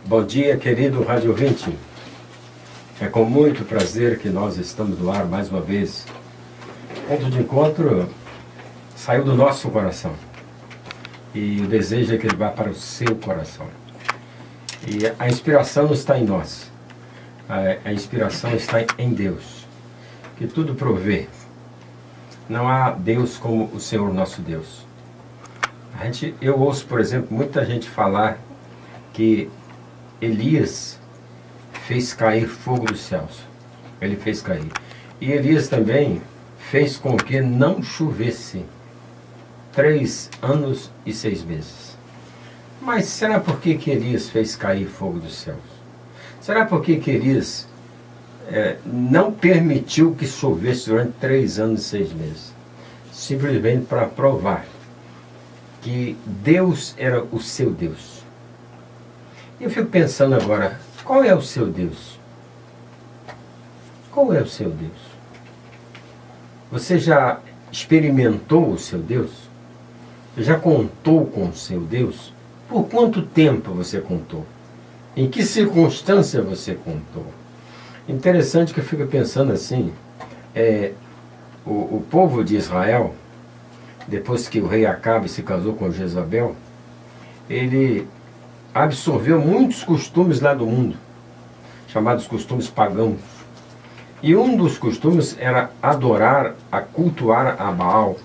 Bom dia, querido Rádio ouvinte. É com muito prazer que nós estamos no ar mais uma vez. Ponto de encontro saiu do nosso coração. E o desejo é que ele vá para o seu coração. E a inspiração não está em nós. A inspiração está em Deus, que tudo provê. Não há Deus como o Senhor nosso Deus. Eu ouço, por exemplo, muita gente falar que Elias fez cair fogo dos céus. Ele fez cair. E Elias também fez com que não chovesse 3 anos e 6 meses. Mas será por que Elias fez cair fogo dos céus? Será por que Elias não permitiu que chovesse durante 3 anos e 6 meses? Simplesmente para provar que Deus era o seu Deus. Eu fico pensando agora, qual é o seu Deus? Qual é o seu Deus? Você já experimentou o seu Deus? Já contou com o seu Deus? Por quanto tempo você contou? Em que circunstância você contou? Interessante que eu fico pensando assim, o povo de Israel, depois que o rei Acabe se casou com Jezabel, ele absorveu muitos costumes lá do mundo, chamados costumes pagãos. E um dos costumes era adorar, cultuar a Baal.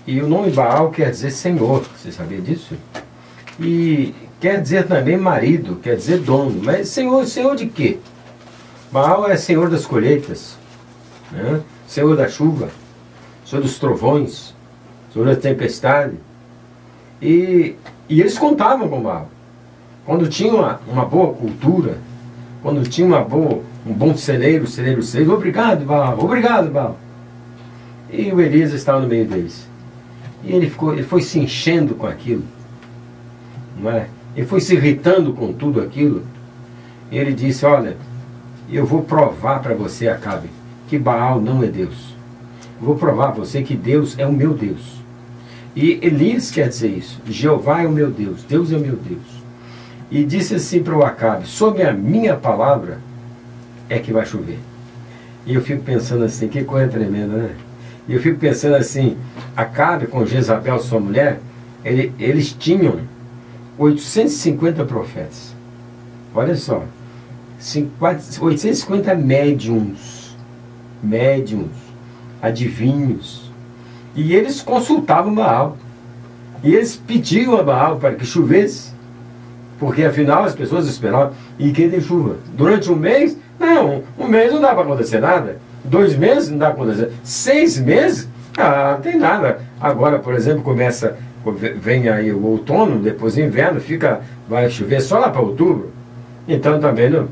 E o nome Baal quer dizer Senhor, você sabia disso? E quer dizer também marido, quer dizer dono. Mas Senhor de quê? Baal é Senhor das colheitas, né? Senhor da chuva, Senhor dos trovões, Senhor da tempestade. E eles contavam com Baal. Quando tinha uma boa cultura, quando tinha um bom celeiro 6, obrigado Baal. E o Elias estava no meio deles. E ele foi se enchendo com aquilo, não é? Ele foi se irritando com tudo aquilo. E ele disse, olha, eu vou provar para você, Acabe, que Baal não é Deus. Eu vou provar para você que Deus é o meu Deus. E Elias quer dizer isso. Jeová é o meu Deus, Deus é o meu Deus. E disse assim para o Acabe, sob a minha palavra é que vai chover. E eu fico pensando assim, que coisa tremenda, né? E eu fico pensando assim, Acabe com Jezabel, sua mulher, eles tinham 850 profetas. Olha só, 850 médiums, adivinhos. E eles consultavam Baal. E eles pediam a Baal para que chovesse. Porque afinal as pessoas esperavam. E que de chuva? Durante um mês? Não, um mês não dá para acontecer nada. 2 meses não dá para acontecer. 6 meses? Não tem nada. Agora, por exemplo, vem aí o outono, depois o inverno, vai chover só lá para outubro. Então também não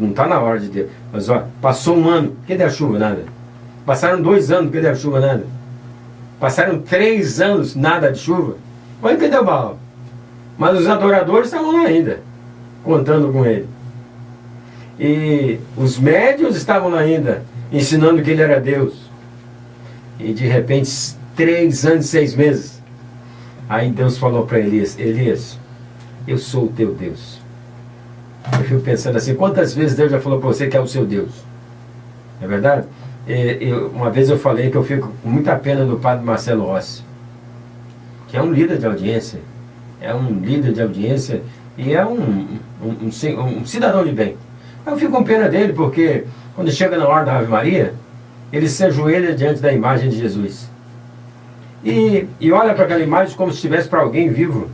está na hora de ter. Mas ó, passou um ano, cadê a chuva? Nada. Passaram 2 anos, cadê a chuva? Nada. Passaram 3 anos, nada de chuva. Mas cadê o Baal? Mas os adoradores estavam lá ainda, contando com ele. E os médiuns estavam lá ainda, ensinando que ele era Deus. E de repente, 3 anos e 6 meses. Aí Deus falou para Elias, Elias, eu sou o teu Deus. Eu fico pensando assim, quantas vezes Deus já falou para você que é o seu Deus? Não é verdade? Uma vez eu falei que eu fico com muita pena do padre Marcelo Rossi, que é um líder de audiência. E é um cidadão de bem. Eu fico com pena dele porque quando chega na hora da Ave Maria, ele se ajoelha diante da imagem de Jesus. E olha para aquela imagem como se estivesse para alguém vivo.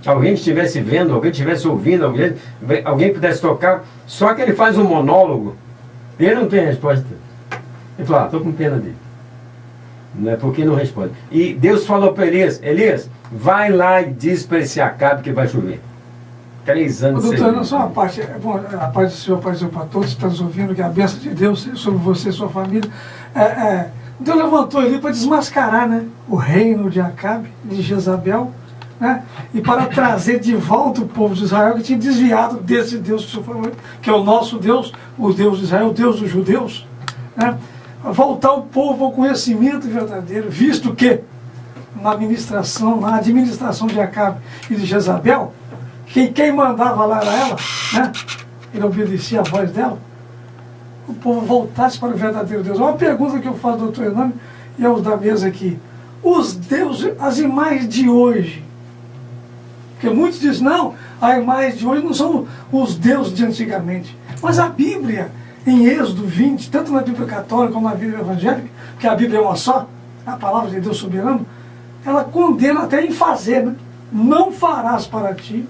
Alguém que estivesse vendo, alguém que estivesse ouvindo, alguém pudesse tocar. Só que ele faz um monólogo e ele não tem resposta. Ele fala, estou com pena dele. Não é porque não responde. E Deus falou para Elias, Elias, vai lá e diz para esse Acabe que vai chover. 3 anos. Doutor, não só a parte do Senhor apareceu para todos que estão nos ouvindo, que a bênção de Deus seja sobre você e sua família. Deus levantou ele para desmascarar, né, o reino de Acabe, de Jezabel, né, e para trazer de volta o povo de Israel que tinha desviado desse Deus que o Senhor falou, que é o nosso Deus, o Deus de Israel, o Deus dos judeus, né, voltar o povo ao conhecimento verdadeiro, visto que na administração de Acabe e de Jezabel, quem mandava lá era ela, né? Ele obedecia a voz dela. O povo voltasse para o verdadeiro Deus. Uma pergunta que eu faço ao doutor Hernani e aos da mesa aqui. Os deuses, as imagens de hoje. Porque muitos dizem, não, as imagens de hoje não são os deuses de antigamente. Mas a Bíblia, em Êxodo 20, tanto na Bíblia católica como na Bíblia evangélica, que a Bíblia é uma só, a palavra de Deus soberano, ela condena até em fazer, né? Não farás para ti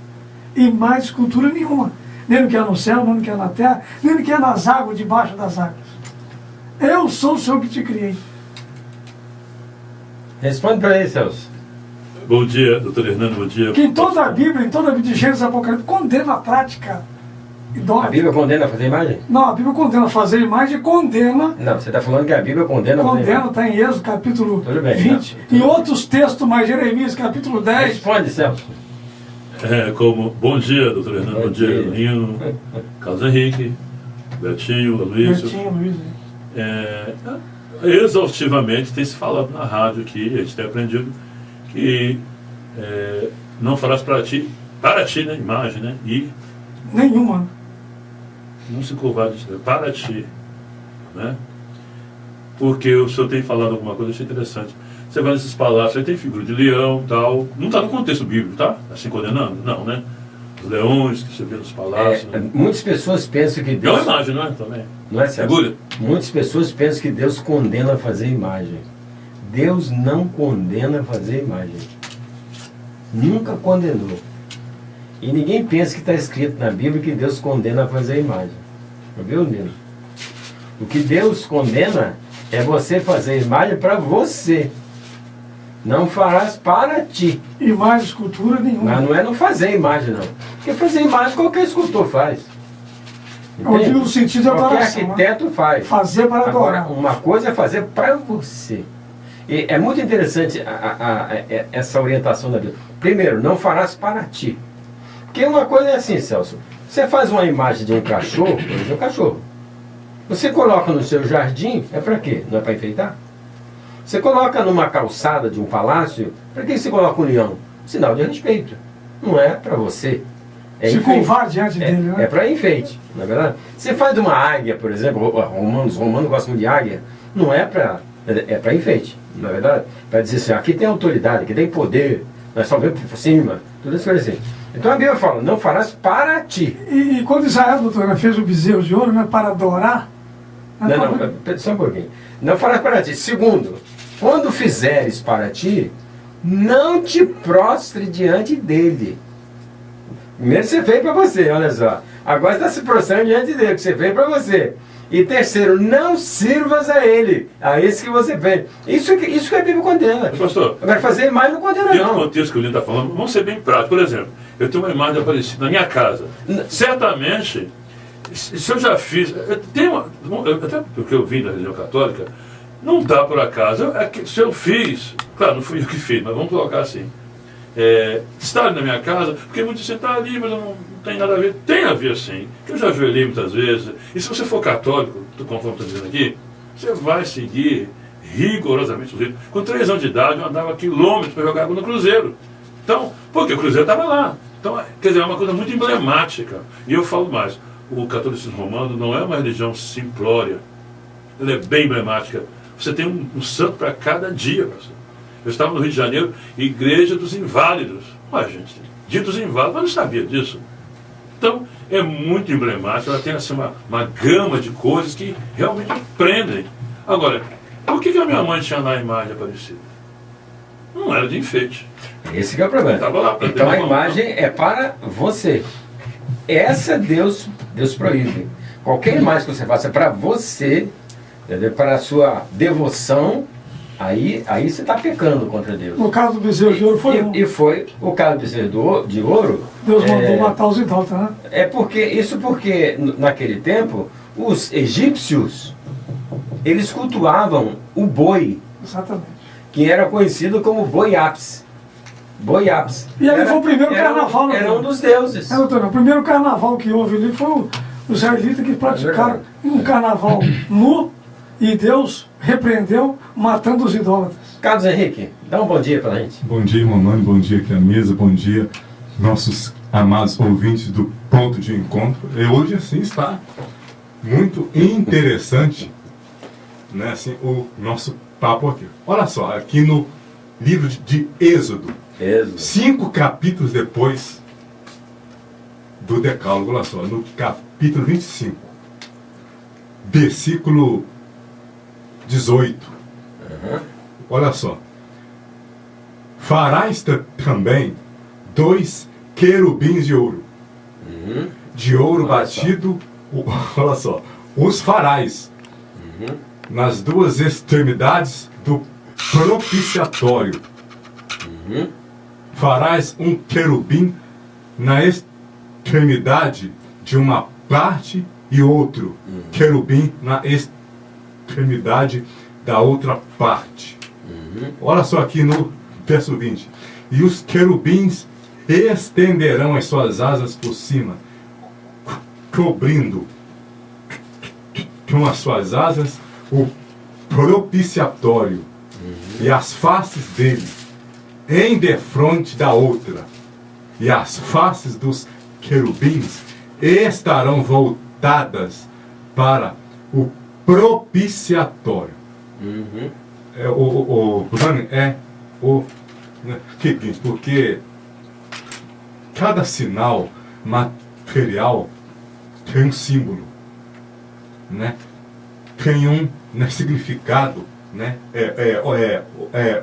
imagem de escultura nenhuma. Nem no que é no céu, nem no que é na terra, nem no que é nas águas, debaixo das águas. Eu sou o Senhor que te criei. Responde para ele, Celso. Bom dia, doutor Hernando, bom dia. Que em toda a Bíblia, de Gênesis e Apocalipse, condena a prática idólatra. A Bíblia condena a fazer imagem? Não, a Bíblia condena a fazer imagem e condena... Não, você está falando que a Bíblia condena a fazer imagem. Condena, está em Êxodo, capítulo Tudo bem, 20. não. Em outros textos, mais Jeremias, capítulo 10. Responde, Celso. Bom dia, doutor Hernando, bom dia, Nino, Carlos Henrique, Betinho, Aloysio. Betinho, Luiz. Exaustivamente tem se falado na rádio aqui, a gente tem aprendido que não farás para ti, né, imagem, né, e Nenhuma. não se curvar para ti, né, porque o senhor tem falado alguma coisa, achei interessante. Você vai nesses palácios, aí tem figura de leão, tal, não está no contexto bíblico, tá? Assim condenando? Não, né? Os leões que você vê nos palácios. Muitas pessoas pensam que Deus... É uma imagem, não é? Também. Não é, Celso? Figura. Muitas pessoas pensam que Deus condena a fazer imagem. Deus não condena a fazer imagem. Nunca condenou. E ninguém pensa que está escrito na Bíblia que Deus condena a fazer imagem. Viu, Nino? O que Deus condena é você fazer imagem para você. Não farás para ti. Imagem, escultura nenhuma. Mas não é não fazer imagem, não. Porque fazer imagem qualquer escultor faz. Eu digo no sentido de Qualquer adoração. arquiteto faz. Fazer para Agora, adorar. uma coisa é fazer para você. E é muito interessante essa orientação da Bíblia. Primeiro, não farás para ti. Porque uma coisa é assim, Celso. Você faz uma imagem de um cachorro, por exemplo, um cachorro. Você coloca no seu jardim, é para quê? Não é para enfeitar? Você coloca numa calçada de um palácio, para que você coloca um leão? Sinal de respeito. Não é para você. É Se enfeite. curvar diante dele, né? É para enfeite, não é verdade? Você faz de uma águia, por exemplo, os romanos gostam de águia, não é para... É para enfeite, não é verdade? Para dizer assim, aqui tem autoridade, aqui tem poder, nós só vemos por cima, tudo isso assim. Então a Bíblia fala, não farás para ti. E quando Israel, doutora, fez o bezerro de ouro, né, para adorar... Não, só um pouquinho. Não farás para ti. Segundo, quando fizeres para ti, não te prostre diante dele. Primeiro você fez para você, olha só. Agora está se prostrando diante dele, que você fez para você. E terceiro, não sirvas a ele, a esse que você fez. Isso que a Bíblia condena. Pastor, Agora fazer mais não condena dentro do não. contexto que o Lino está falando, vamos ser bem práticos. Por exemplo, eu tenho uma imagem aparecida na minha casa. Certamente, se eu já fiz... Até porque eu vim da religião católica, não dá por acaso. Se eu fiz... Claro, não fui eu que fiz, mas vamos colocar assim. Estar na minha casa, porque muitos dizem, está ali, mas não tem nada a ver. Tem a ver sim, que eu já ajoelhei muitas vezes. E se você for católico, conforme estou dizendo aqui, você vai seguir rigorosamente os ritos. Com 3 anos de idade, eu andava quilômetros para jogar água no cruzeiro. Então, porque o cruzeiro estava lá. Então, quer dizer, é uma coisa muito emblemática. E eu falo mais, o catolicismo romano não é uma religião simplória. Ela é bem emblemática. Você tem um santo para cada dia, pastor. Eu estava no Rio de Janeiro, Igreja dos Inválidos. Ué, gente, dia dos Inválidos, eu não sabia disso. Então, é muito emblemático, ela tem assim, uma gama de coisas que realmente prendem. Agora, por que a minha mãe tinha lá a imagem aparecida? Não era de enfeite. Esse que é o problema. Estava lá, então a imagem é para você. Essa Deus proíbe. Qualquer imagem que você faça para você, entendeu? Para a sua devoção, aí você está pecando contra Deus. No caso do bezerro de ouro foi um. E foi o caso do bezerro de ouro. Deus mandou matar os idólatras, né? Porque naquele tempo os egípcios eles cultuavam o boi. Exatamente. Que era conhecido como Boi-Apis. Boi-Apis. E ali foi o primeiro carnaval. Era um dos deuses. Doutor, o primeiro carnaval que houve ali foi os israelitas que praticaram um carnaval nu e Deus repreendeu matando os idólatras. Carlos Henrique, dá um bom dia pra gente. Bom dia, mamãe, bom dia aqui à mesa, bom dia nossos amados ouvintes do Ponto de Encontro. E hoje, assim, está muito interessante, né, assim, o nosso papo aqui. Olha só, aqui no livro de Êxodo, 5 capítulos depois do Decálogo, olha só, no capítulo 25, versículo 18. Olha só. Farás também 2 querubins de ouro. De ouro batido, olha só, os farás nas 2 extremidades do propiciatório. Farás um querubim na extremidade de uma parte e outro querubim na extremidade da outra parte. Olha só aqui no verso 20. E os querubins estenderão as suas asas por cima, cobrindo com as suas asas o propiciatório e as faces dele em defronte da outra. E as faces dos querubins estarão voltadas para o propiciatório. O seguinte, porque cada sinal material tem um símbolo, né? Tem um, né, significado, né?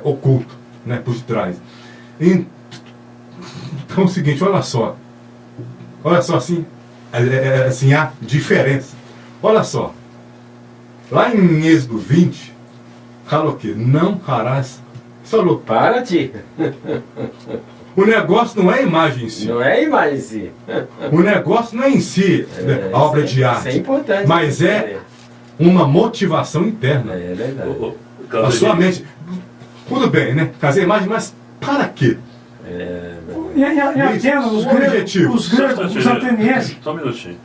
Oculto, né, por trás. Então é o seguinte, olha só assim, assim a diferença. Olha só, lá em Êxodo 20, fala o quê? Não farás. Falou, Para ti. o negócio não é a imagem em si. Não é a imagem em si. O negócio não é em si a obra de arte. Isso é importante. Mas é uma motivação interna. É verdade. A sua mente. Tudo bem, né? Fazer imagem, mas para quê? E Atenas, os gregos, os atenienses. Só um minutinho.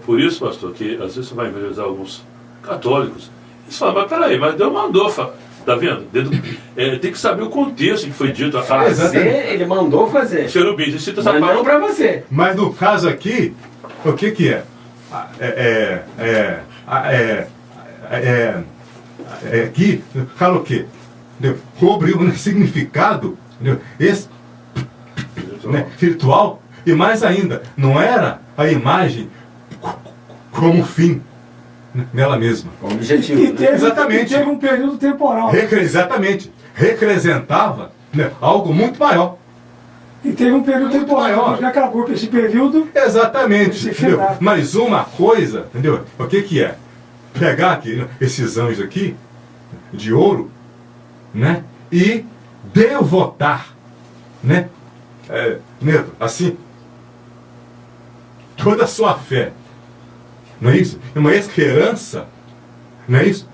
Por isso, pastor, que às vezes você vai evangelizar alguns católicos. Eles falam, mas peraí, mas Deus mandou. Tá vendo? Tem que saber o contexto que foi dito. Ele mandou fazer. Querubins, cita essa Mas não parte. para você. Mas no caso aqui, o que é? Aqui fala o quê? Cobre um significado, espiritual, e mais ainda, não era a imagem como fim nela mesma. Com objetivo. E teve, Exatamente. e teve um período temporal. Exatamente. Representava, né, algo muito maior. E teve um período Muito temporal. maior. Que acabou com esse período. Exatamente. Esse Entendeu? final. Mas uma coisa, entendeu? O que é? Pegar aqui, né, esses anjos aqui, de ouro, né? E devotar, né? Assim, toda a sua fé. Não é isso? É uma esperança. Não é isso?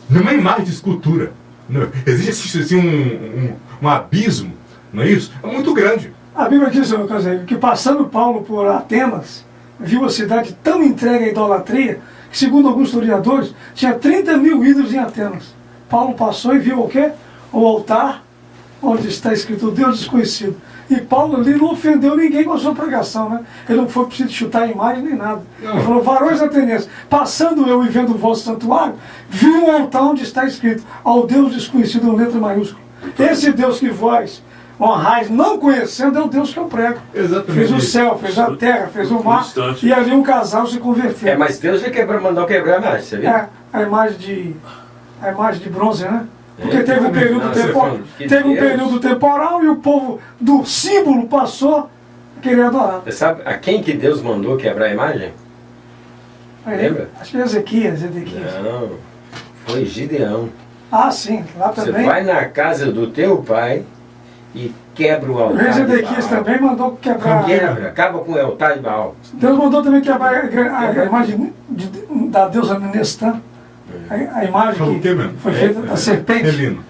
Não é uma imagem de escultura. Não. Existe assim, um abismo. Não é isso? É muito grande. A Bíblia diz, que passando Paulo por Atenas, viu a cidade tão entregue à idolatria, que segundo alguns historiadores, tinha 30 mil ídolos em Atenas. Paulo passou e viu o quê? O altar, onde está escrito Deus desconhecido. E Paulo ali não ofendeu ninguém com a sua pregação, né? Ele não foi preciso chutar a imagem nem nada. Não. Ele falou, varões atenienses, passando eu e vendo o vosso santuário, vi um altar onde está escrito ao Deus desconhecido em letra maiúscula. Esse Deus que vós honrais não conhecendo é o Deus que eu prego. Exatamente. Fez o céu, fez a terra, fez o mar, e ali um casal se converteu. Mas Deus já mandou quebrar a imagem, você viu? A imagem de bronze, né? Porque teve um Deus. período temporal e o povo do símbolo passou a querer adorar. Você sabe a quem que Deus mandou quebrar a imagem? Lembra? Acho que é Ezequias. Não, foi Gideão. Ah, sim, lá Você também. vai na casa do teu pai e quebra o O altar rei de Ezequias Baal. também mandou quebrar. Quebra, acaba com o altar de Baal. Deus mandou também quebrar a imagem da deusa Nestã. A imagem que foi feita da serpente. Relino.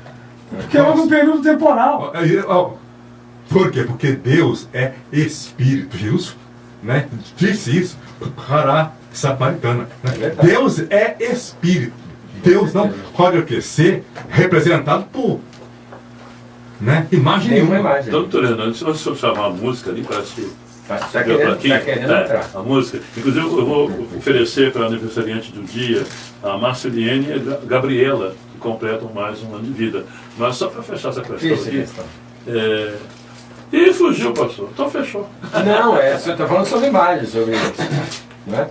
Porque houve um período temporal. Por quê? Porque Deus é Espírito. Jesus, né, disse isso para a samaritana. Né? verdade. Deus é Espírito. Deus não pode o quê? Ser representado por né? Imagem Nenhuma nenhuma. imagem. Então, Toreno, antes de eu chamar a música ali, parece que Tá deu querendo, aqui, tá querendo entrar. a música. Inclusive, eu vou oferecer para a aniversariante do dia, a Marceliene e a Gabriela, que completam mais um ano de vida. Mas só para fechar essa questão Fiz a aqui. questão. E fugiu, pastor. Então fechou. Não, você está falando sobre imagens, sobre isso. Né?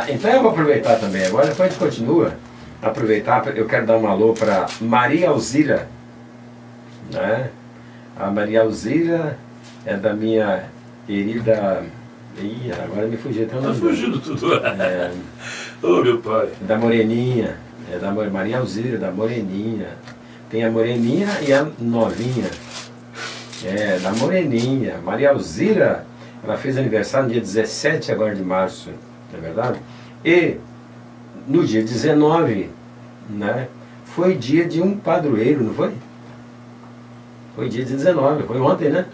Então eu vou aproveitar também agora, depois a gente continua. Aproveitar, eu quero dar um alô para Maria Alzira. Né? A Maria Alzira é da minha querida. Ih, agora me fugiu até o Está nome dela. fugindo tudo. É, Oh, meu pai. da Moreninha. É da Maria Alzira, da Moreninha. Tem a Moreninha e a Novinha. É, da Moreninha. Maria Alzira, ela fez aniversário no dia 17 agora de março, não é verdade? E no dia 19, né, foi dia de um padroeiro, não foi? Foi dia 19, foi ontem, né?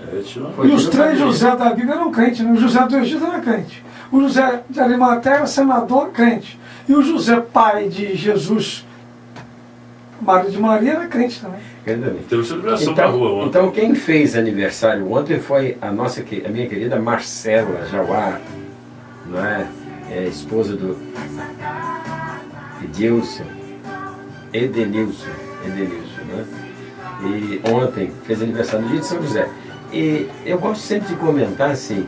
Foi E os dia do três padroeiro. José da Bíblia eram crentes, né? O José do Egito era crente. O José de Arimateia era senador, crente. E o José, pai de Jesus, marido de Maria, era crente também. Teve celebração na rua ontem. Então quem fez aniversário ontem foi a minha querida Marcela Jauá, não é? Esposa do Edenilson, né? E ontem fez aniversário no dia de São José. E eu gosto sempre de comentar assim,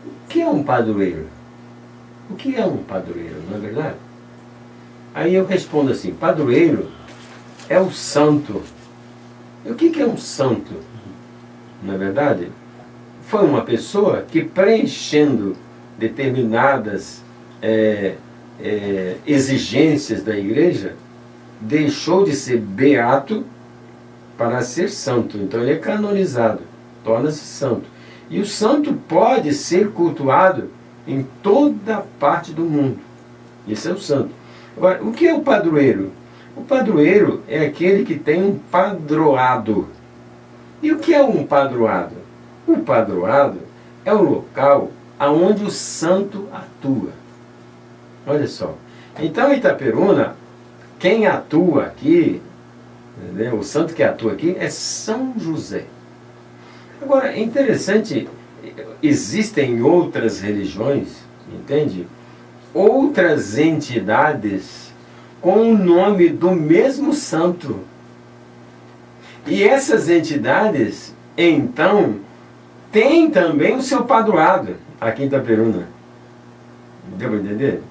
o que é um padroeiro? O que é um padroeiro, não é verdade? Aí eu respondo assim, padroeiro é o santo. E o que é um santo? Na verdade, foi uma pessoa que, preenchendo determinadas exigências da igreja, deixou de ser beato para ser santo. Então ele é canonizado, torna-se santo. E o santo pode ser cultuado em toda parte do mundo. Esse é o santo. Agora, o que é o padroeiro? O padroeiro é aquele que tem um padroado. E o que é um padroado? O padroado é o local onde o santo atua. Olha só. Então, em Itaperuna, quem atua aqui, entendeu? O santo que atua aqui é São José. Agora, é interessante, existem outras religiões, entende? Outras entidades com o nome do mesmo santo. E essas entidades, então, têm também o seu padroado aqui em Itaperuna. Deu para entender?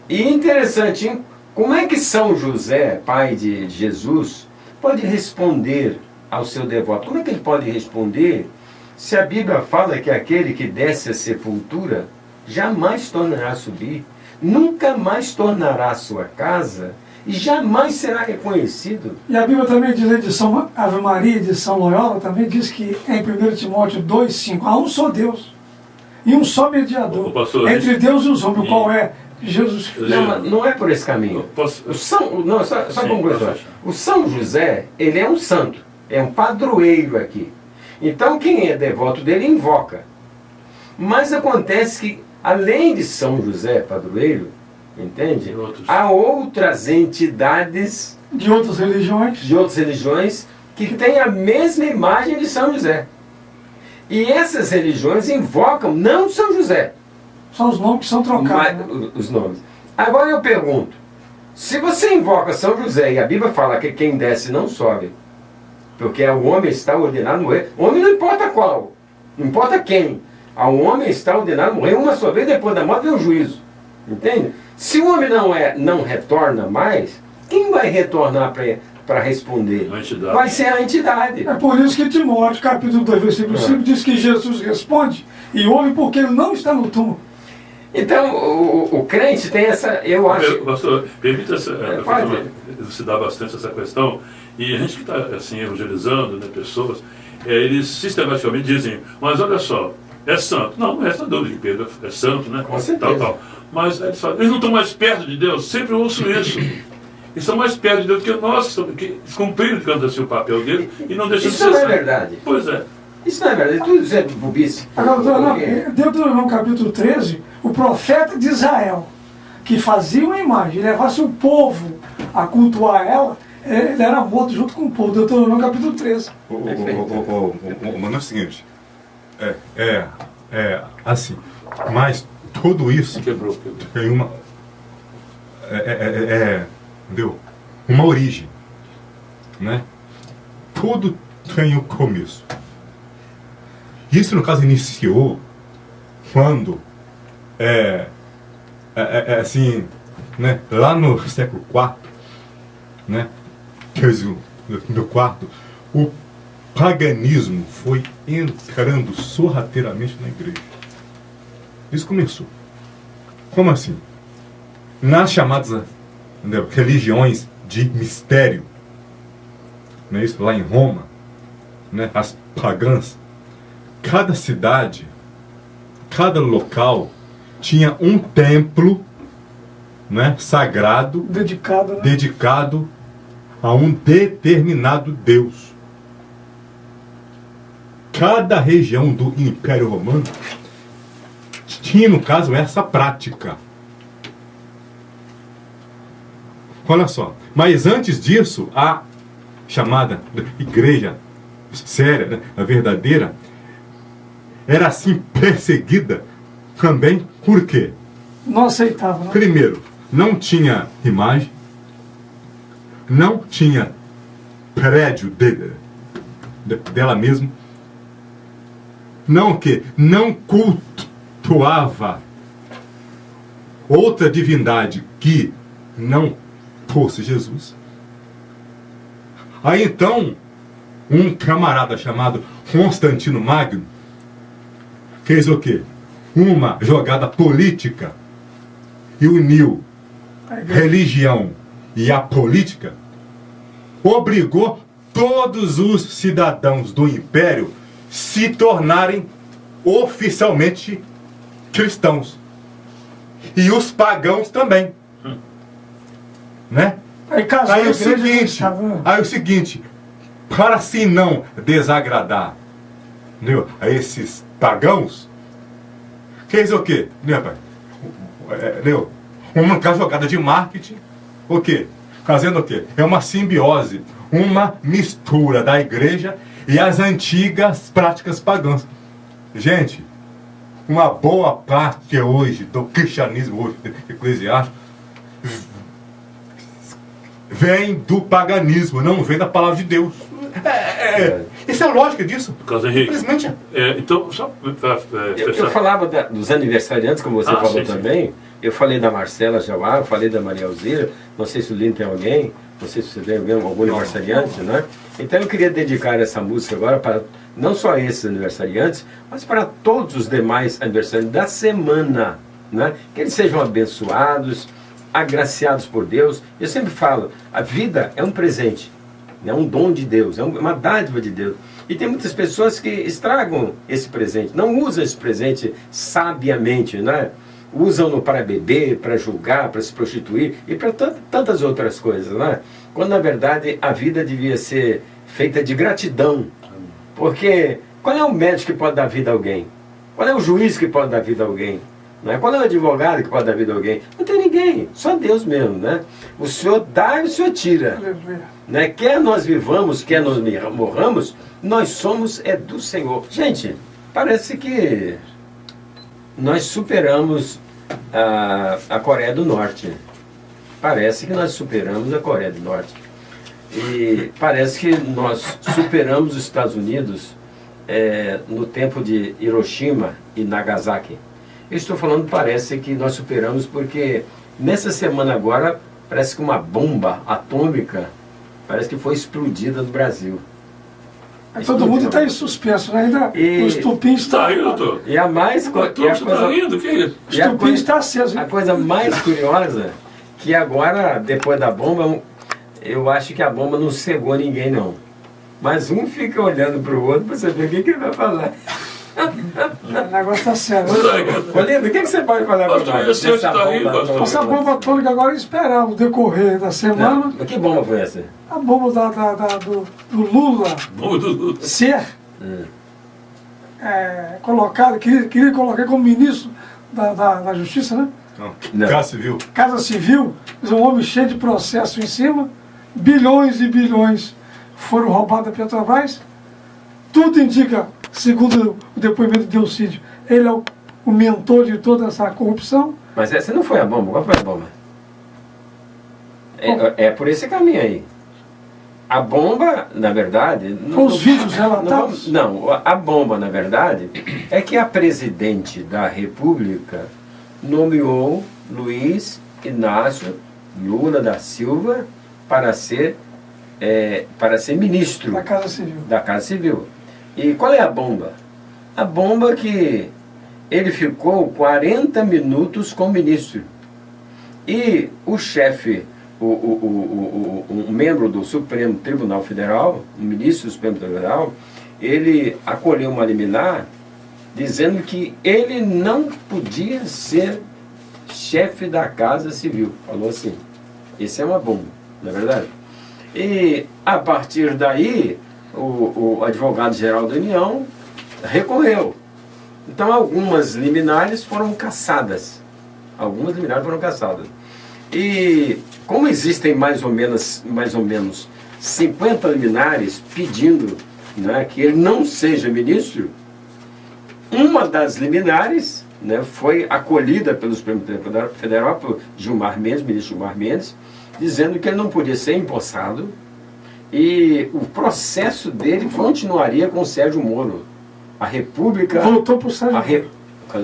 E interessante, hein? Como é que São José, pai de Jesus, pode responder ao seu devoto? Como é que ele pode responder se a Bíblia fala que aquele que desce à sepultura jamais tornará a subir, nunca mais tornará a sua casa e jamais será reconhecido? E a Bíblia também diz de São Ave Maria, de São Loyola, também diz que em 1 Timóteo 2,5, há um só Deus e um só mediador entre Deus e os homens, o qual é Jesus Cristo. Não, não é por esse caminho. Só conclusão. O São José, ele é um santo, é um padroeiro aqui. Então quem é devoto dele invoca. Mas acontece que, além de São José, padroeiro, entende? Há outras entidades de outras religiões que têm a mesma imagem de São José. E essas religiões invocam não São José. São os nomes que são trocados. Os nomes. Agora eu pergunto, se você invoca São José e a Bíblia fala que quem desce não sobe, porque o homem está ordenado a morrer, o homem não importa qual, não importa quem, ao homem está ordenado a morrer uma só vez, depois da morte vem o juízo. Entende? Se o homem não retorna mais, quem vai retornar para responder? Vai ser a entidade. É por isso que Timóteo, capítulo 2, versículo 5, diz que Jesus responde e ouve porque ele não está no túmulo. Então, o crente tem essa, eu acho... Pastor, permita elucidar bastante essa questão, e a gente que está assim, evangelizando, né, pessoas, eles sistematicamente dizem, mas olha só, é santo. Não resta dúvida que Pedro é santo, né? Com certeza. Tal. Mas eles não estão mais perto de Deus, sempre eu ouço isso. Eles estão mais perto de Deus do que nós, que cumpriram, digamos assim, o papel dele e não deixam de ser santo. Isso não é santo. verdade. Pois é. Isso não é verdade, tudo isso é bobice. Agora, Deuteronômio capítulo 13, o profeta de Israel, que fazia uma imagem e levasse o povo a cultuar ela, ele era morto junto com o povo. Deuteronômio capítulo 13. Mas não é o seguinte. Assim. Mas tudo isso Quebrou. tem uma. Entendeu? Uma origem. Né? Tudo tem um começo. Isso, no caso, iniciou quando, assim, né, lá no século IV, né, no quarto, o paganismo foi entrando sorrateiramente na igreja. Isso começou. Como assim? Nas chamadas, entendeu, religiões de mistério, né, isso lá em Roma, né, as pagãs, cada cidade, cada local tinha um templo, né, sagrado, dedicado a um determinado Deus. Cada região do Império Romano tinha, no caso, essa prática. Olha só, mas antes disso, a chamada igreja séria, né, a verdadeira, era assim perseguida também. Por quê? Não aceitava, não? Primeiro, não tinha imagem, não tinha prédio dela mesma, não cultuava outra divindade que não fosse Jesus. Aí então, um camarada chamado Constantino Magno fez o quê? Uma jogada política e uniu religião e a política, obrigou todos os cidadãos do Império se tornarem oficialmente cristãos. E os pagãos também. Né? Aí o seguinte, para assim não desagradar, entendeu, a esses pagãos, fez o quê? Uma jogada de marketing, o quê? Fazendo o quê? É uma simbiose, uma mistura da igreja e as antigas práticas pagãs. Gente, uma boa parte hoje do cristianismo hoje, eclesiástico, vem do paganismo, não vem da palavra de Deus. Essa é a lógica disso. Carlos Henrique, simplesmente. então, só para eu falava dos aniversariantes, como você falou sim, também. Eu falei da Marcela Jauá, eu falei da Maria Alzira. Não sei se o Lino tem alguém, não sei se você tem algum aniversariante, né? Então eu queria dedicar essa música agora para não só esses aniversariantes, mas para todos os demais aniversariantes da semana, né? Que eles sejam abençoados, agraciados por Deus. Eu sempre falo, a vida é um presente, é um dom de Deus, é uma dádiva de Deus. E tem muitas pessoas que estragam esse presente, não usam esse presente sabiamente, né? Usam-no para beber, para julgar, para se prostituir e para tantas outras coisas, né? Quando na verdade a vida devia ser feita de gratidão. Porque qual é o médico que pode dar vida a alguém? Qual é o juiz que pode dar vida a alguém? Né? Qual é o advogado que pode dar vida a alguém? Não tem ninguém, só Deus mesmo, né? O Senhor dá e o Senhor tira. Né? Quer nós vivamos, quer nós morramos, nós somos do Senhor. Gente, parece que nós superamos a Coreia do Norte. Parece que nós superamos a Coreia do Norte. E parece que nós superamos os Estados Unidos no tempo de Hiroshima e Nagasaki. Eu estou falando, parece que nós superamos porque nessa semana agora parece que uma bomba atômica parece que foi explodida no Brasil. Todo mundo está em suspenso, né? Ainda o estupim está... doutor? E a mais... Você está rindo? O que é isso? O estupim está aceso. A coisa mais curiosa, que agora, depois da bomba, eu acho que a bomba não cegou ninguém, não. Mas um fica olhando para o outro para saber o que ele vai falar. O negócio está sério. Lindo, o que você pode falar para nós? Essa bomba atômica agora esperar o decorrer da semana. Mas que bomba foi essa? A bomba do Lula ser colocado, queria colocar como ministro da Justiça, né? Não. Casa Civil. Casa Civil, um homem cheio de processo em cima, bilhões e bilhões foram roubados da Petrobras. Tudo indica, segundo o depoimento de Delcídio, ele é o mentor de toda essa corrupção. Mas essa não foi a bomba. Qual foi a bomba? É por esse caminho aí. A bomba, na verdade... Os vídeos relatados? Não, a bomba, na verdade, é que a presidente da República nomeou Luiz Inácio Lula da Silva para ser ministro Da Casa Civil. da Casa Civil. E qual é a bomba? A bomba que ele ficou 40 minutos como ministro. E o chefe, um membro do Supremo Tribunal Federal, um ministro do Supremo Tribunal Federal, ele acolheu uma liminar dizendo que ele não podia ser chefe da Casa Civil. Falou assim. Isso é uma bomba, não é verdade? E a partir daí, o advogado-geral da União recorreu. Então algumas liminares foram cassadas. Algumas liminares foram cassadas. E como existem mais ou menos 50 liminares pedindo, né, que ele não seja ministro, uma das liminares, né, foi acolhida pelo Supremo Tribunal Federal, pelo Gilmar Mendes, ministro Gilmar Mendes, dizendo que ele não podia ser empossado e o processo dele continuaria com o Sérgio Moro. A República... Voltou para o Sérgio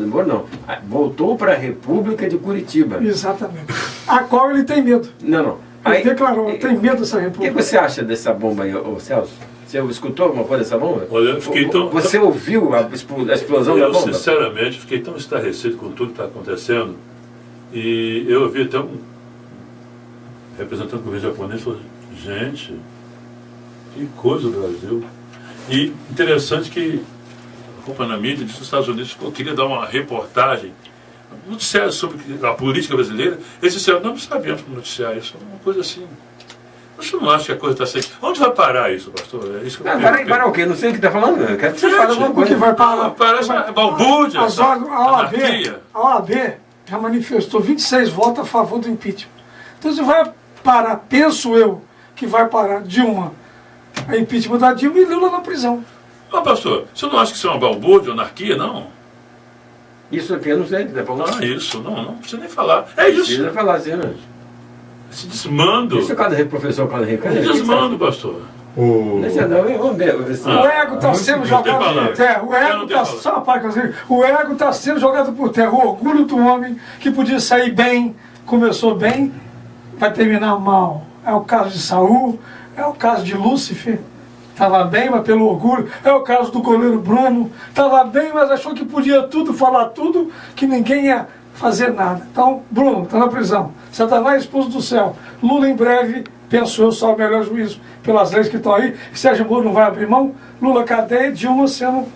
Moro não. Voltou para a República de Curitiba. Exatamente. A qual ele tem medo. Não. Ele Aí, declarou, tem medo dessa o República. que você acha dessa bomba aí, ô Celso? Você escutou alguma coisa dessa bomba? Olha, eu fiquei tão... Você ouviu a explosão da Eu, bomba? sinceramente, fiquei tão estarrecido com tudo que está acontecendo. E eu ouvi até um representante do governo japonês falou: gente, que coisa o Brasil. E interessante que a culpa na mídia disse que os Estados Unidos queria dar uma reportagem, um noticiário sobre a política brasileira. Eles disseram: não sabíamos como noticiar isso. Uma coisa assim. Você não acha que a coisa está sendo... Onde vai parar isso, pastor? É isso que eu Parar o quê? Não sei o que está falando. Eu quero que você fale alguma O que coisa. vai parar? Parece uma balbúrdia, A OAB já manifestou 26 votos a favor do impeachment. Então você vai parar, penso eu, que vai parar Dilma, a impeachment da Dilma e Lula na prisão. Mas, pastor, você não acha que isso é uma balbúrdia, anarquia, não? Isso aqui eu não sei o que está falando. Não é isso, não precisa nem falar. É isso. Precisa falar assim, né? Esse desmando. Isso é o professor Carlos Ricardo. Esse desmando, pastor. Deixa não, vamos ver. O ego está sendo jogado por terra. O ego está só uma parte, o ego está sendo jogado por terra. O orgulho do homem que podia sair bem, começou bem, vai terminar mal. É o caso de Saul, é o caso de Lúcifer. Estava bem, mas pelo orgulho. É o caso do goleiro Bruno. Estava bem, mas achou que podia tudo, falar tudo, que ninguém ia fazer nada. Então, Bruno está na prisão. Satanás expulso do céu. Lula em breve, penso eu, só o melhor juízo pelas leis que estão aí. Sérgio Moro não vai abrir mão. Lula cadeia e Dilma sendo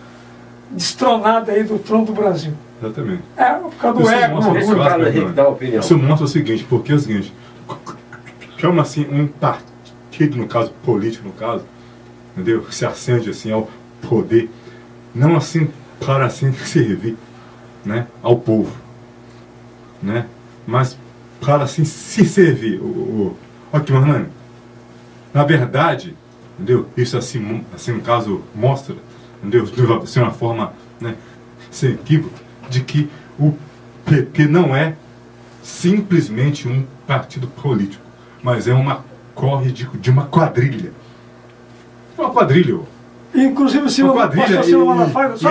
destronada aí do trono do Brasil. Exatamente. Por causa do ego. Deixa o Carlos Henrique dar a opinião. Isso mostra o seguinte, porque é o seguinte, chama assim um partido, no caso, político, no caso, entendeu? Que se acende assim ao poder, não assim para assim servir, né, ao povo, né, mas para assim se servir. Olha que Hernani, na verdade, entendeu? Isso assim no caso mostra, entendeu? Assim, uma forma, né, sem equívoco, de que o PT não é simplesmente um partido político, mas é uma corre de uma quadrilha. Uma quadrilha. Inclusive o pastor Ciro Malafaia, só